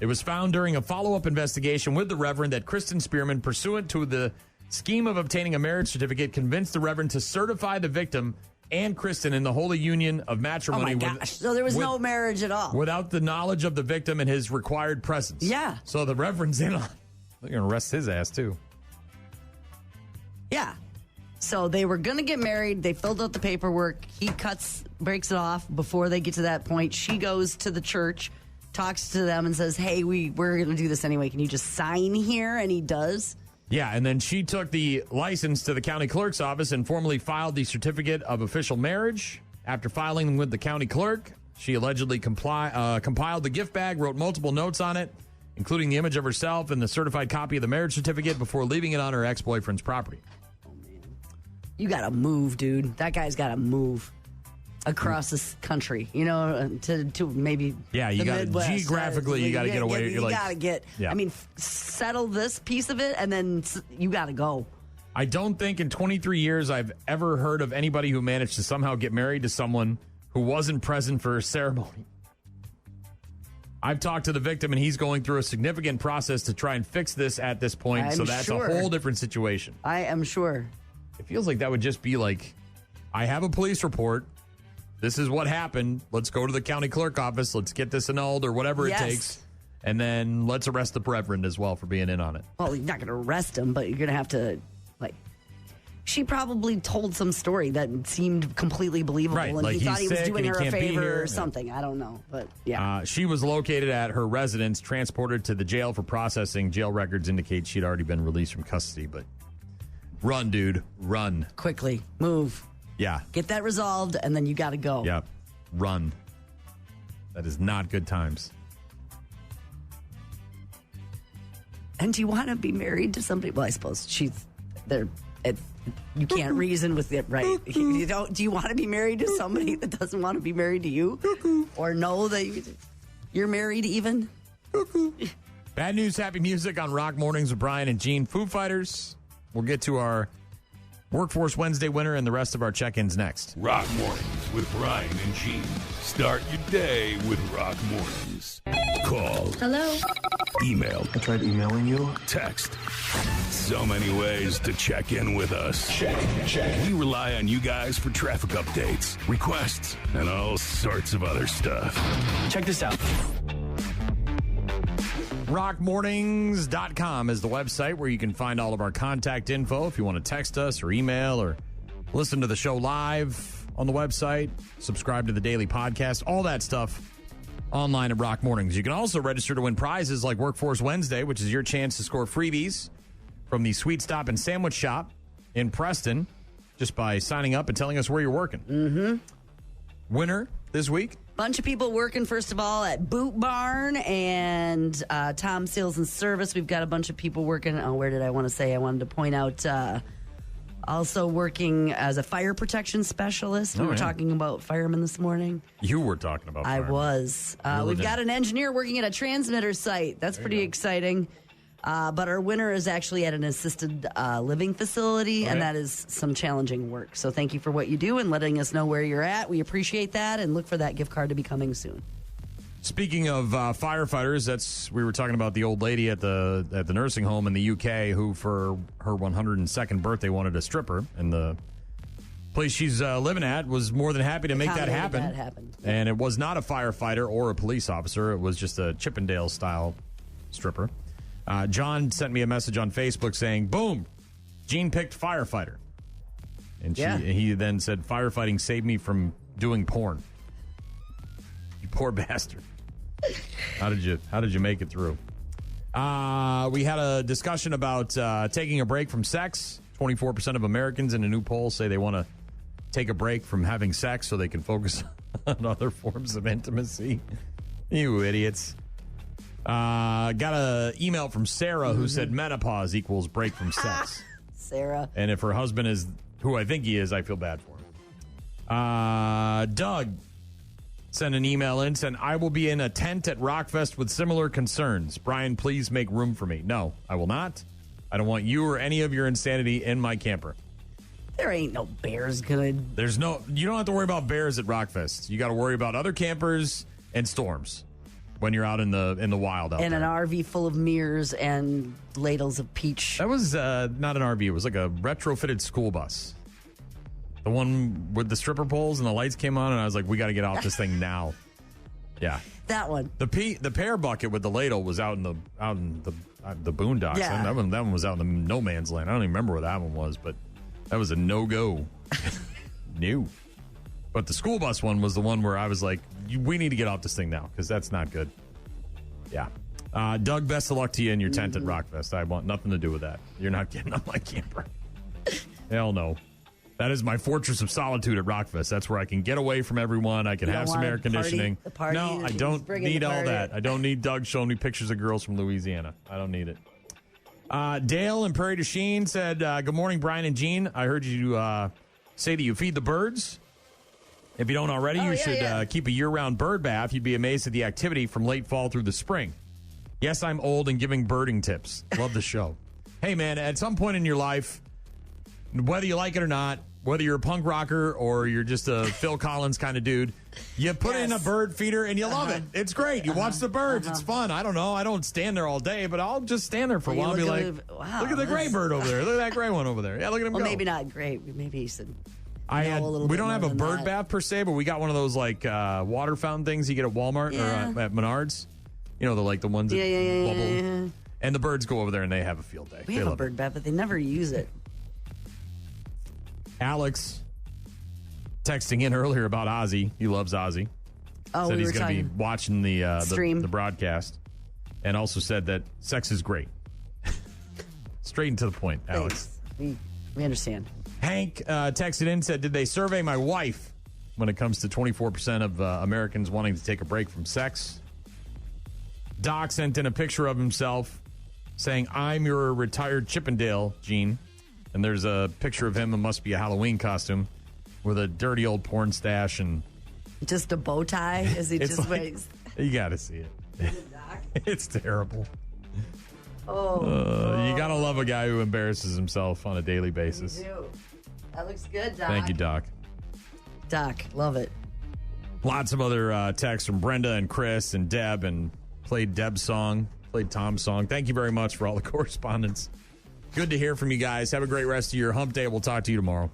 It was found during a follow-up investigation with the Reverend that Kristen Spearman, pursuant to the scheme of obtaining a marriage certificate, convinced the Reverend to certify the victim and Kristen in the holy union of matrimony. Oh, my gosh. So there was no marriage at all. Without the knowledge of the victim and his required presence. Yeah. So the Reverend's in on it. They're going to arrest his ass, too. Yeah. So they were going to get married. They filled out the paperwork. He breaks it off before they get to that point. She goes to the church, talks to them, and says, hey, we're going to do this anyway. Can you just sign here? And he does. Yeah, and then she took the license to the county clerk's office and formally filed the certificate of official marriage. After filing with the county clerk, she allegedly compiled the gift bag, wrote multiple notes on it, including the image of herself and the certified copy of the marriage certificate before leaving it on her ex-boyfriend's property. Oh, man. You got to move, dude. That guy's got to move across this country, to maybe you got to geographically, you got to get away. You got to get, settle this piece of it, and then you got to go. I don't think in 23 years I've ever heard of anybody who managed to somehow get married to someone who wasn't present for a ceremony. I've talked to the victim, and he's going through a significant process to try and fix this at this point, so that's a whole different situation. I am sure. It feels like that would just be like, I have a police report. this is what happened. Let's go to the county clerk office. Let's get this annulled or whatever it takes. And then let's arrest the reverend as well for being in on it. Well, you're not going to arrest him, but you're going to have to, she probably told some story that seemed completely believable. Right, and like he thought he was doing her a favor or Yeah. something. I don't know, but yeah. She was located at her residence, transported to the jail for processing. Jail records indicate she'd already been released from custody, but run, dude, run. Quickly, move. Yeah. Get that resolved, and then you got to go. Yeah, run. That is not good times. And do you want to be married to somebody? Well, I suppose she's there. You can't reason with it, right? You don't. Do you want to be married to somebody that doesn't want to be married to you, or know that you're married even? Bad news, happy music on Rock Mornings with Brian and Gene. Foo Fighters. We'll get to our Workforce Wednesday winner and the rest of our check-ins next. Rock Mornings with Brian and Gene. Start your day with Rock Mornings. Call. Hello? Email. I tried emailing you. Text. So many ways to check in with us. Check. We rely on you guys for traffic updates, requests, and all sorts of other stuff. Check this out. Rockmornings.com is the website where you can find all of our contact info if you want to text us or email or listen to the show live on the website, subscribe to the daily podcast, all that stuff online at Rock Mornings. You can also register to win prizes like Workforce Wednesday, which is your chance to score freebies from the Sweet Stop and Sandwich Shop in Preston just by signing up and telling us where you're working. Mm-hmm. Winner this week? Bunch of people working, first of all, at Boot Barn and Tom Sales and Service. We've got a bunch of people working. Oh, where did I want to say? I wanted to point out also working as a fire protection specialist. We were talking about firemen this morning. You were talking about firemen. I was. We've got an engineer working at a transmitter site. That's pretty exciting. But our winner is actually at an assisted living facility, and that is some challenging work. So thank you for what you do and letting us know where you're at. We appreciate that, and look for that gift card to be coming soon. Speaking of firefighters, we were talking about the old lady at the nursing home in the UK who, for her 102nd birthday, wanted a stripper, and the place she's living at was more than happy to make that happen. And it was not a firefighter or a police officer; it was just a Chippendale style stripper. John sent me a message on Facebook saying, "Boom, Gene picked firefighter," and he then said, "Firefighting saved me from doing porn." You poor bastard. How did you make it through? We had a discussion about taking a break from sex. 24% of Americans in a new poll say they want to take a break from having sex so they can focus on other forms of intimacy. You idiots. Got an email from Sarah who said menopause equals break from sex. Sarah. And if her husband is who I think he is, I feel bad for him. Doug sent an email in, said, "I will be in a tent at Rockfest with similar concerns. Brian, please make room for me." No, I will not. I don't want you or any of your insanity in my camper. There ain't no bears gonna... You don't have to worry about bears at Rockfest. You got to worry about other campers and storms when you're out in the wild out and there. An RV full of mirrors and ladles of peach. That was not an RV. It was like a retrofitted school bus. The one with the stripper poles and the lights came on, and I was like, we got to get off this thing now. Yeah. That one. The pear bucket with the ladle was out in the boondocks. Yeah. That one was out in the no man's land. I don't even remember where that one was, but that was a no-go. New. But the school bus one was the one where I was like, we need to get off this thing now, because that's not good. Yeah. Doug, best of luck to you in your tent at Rockfest. I want nothing to do with that. You're not getting on my camper. Hell no. That is my fortress of solitude at Rockfest. That's where I can get away from everyone. I can have some air conditioning. No, I don't need all that. I don't need Doug showing me pictures of girls from Louisiana. I don't need it. Dale in Prairie du Chien said, good morning, Brian and Gene. I heard you say that you feed the birds. If you don't already, you should keep a year-round bird bath. You'd be amazed at the activity from late fall through the spring. Yes, I'm old and giving birding tips. Love the show. Hey, man, at some point in your life, whether you like it or not, whether you're a punk rocker or you're just a Phil Collins kind of dude, you put in a bird feeder and you love it. It's great. You watch the birds. It's fun. I don't know. I don't stand there all day, but I'll just stand there for a while and be like, wow, look at the gray bird over there. Look at that gray one over there. Yeah, look at him go. Maybe not gray. Maybe he said We don't have a bird bath per se, but we got one of those like water fountain things you get at Walmart or at Menards. You know, the ones that bubble. Yeah. And the birds go over there and they have a field day. We have a bird bath, but they never use it. Alex texting in earlier about Ozzy. He loves Ozzy. Oh, said he's going to be watching the stream, the broadcast, and also said that sex is great. Straight and to the point, Alex. We understand. Hank texted in and said, did they survey my wife when it comes to 24% of Americans wanting to take a break from sex? Doc sent in a picture of himself saying, I'm your retired Chippendale, Gene. And there's a picture of him. It must be a Halloween costume with a dirty old porn stash and just a bow tie as he just waits. You got to see it. It's terrible. Oh. You got to love a guy who embarrasses himself on a daily basis. You do. That looks good, Doc. Thank you, Doc. Doc, love it. Lots of other texts from Brenda and Chris and Deb, and played Deb's song, played Tom's song. Thank you very much for all the correspondence. Good to hear from you guys. Have a great rest of your hump day. We'll talk to you tomorrow.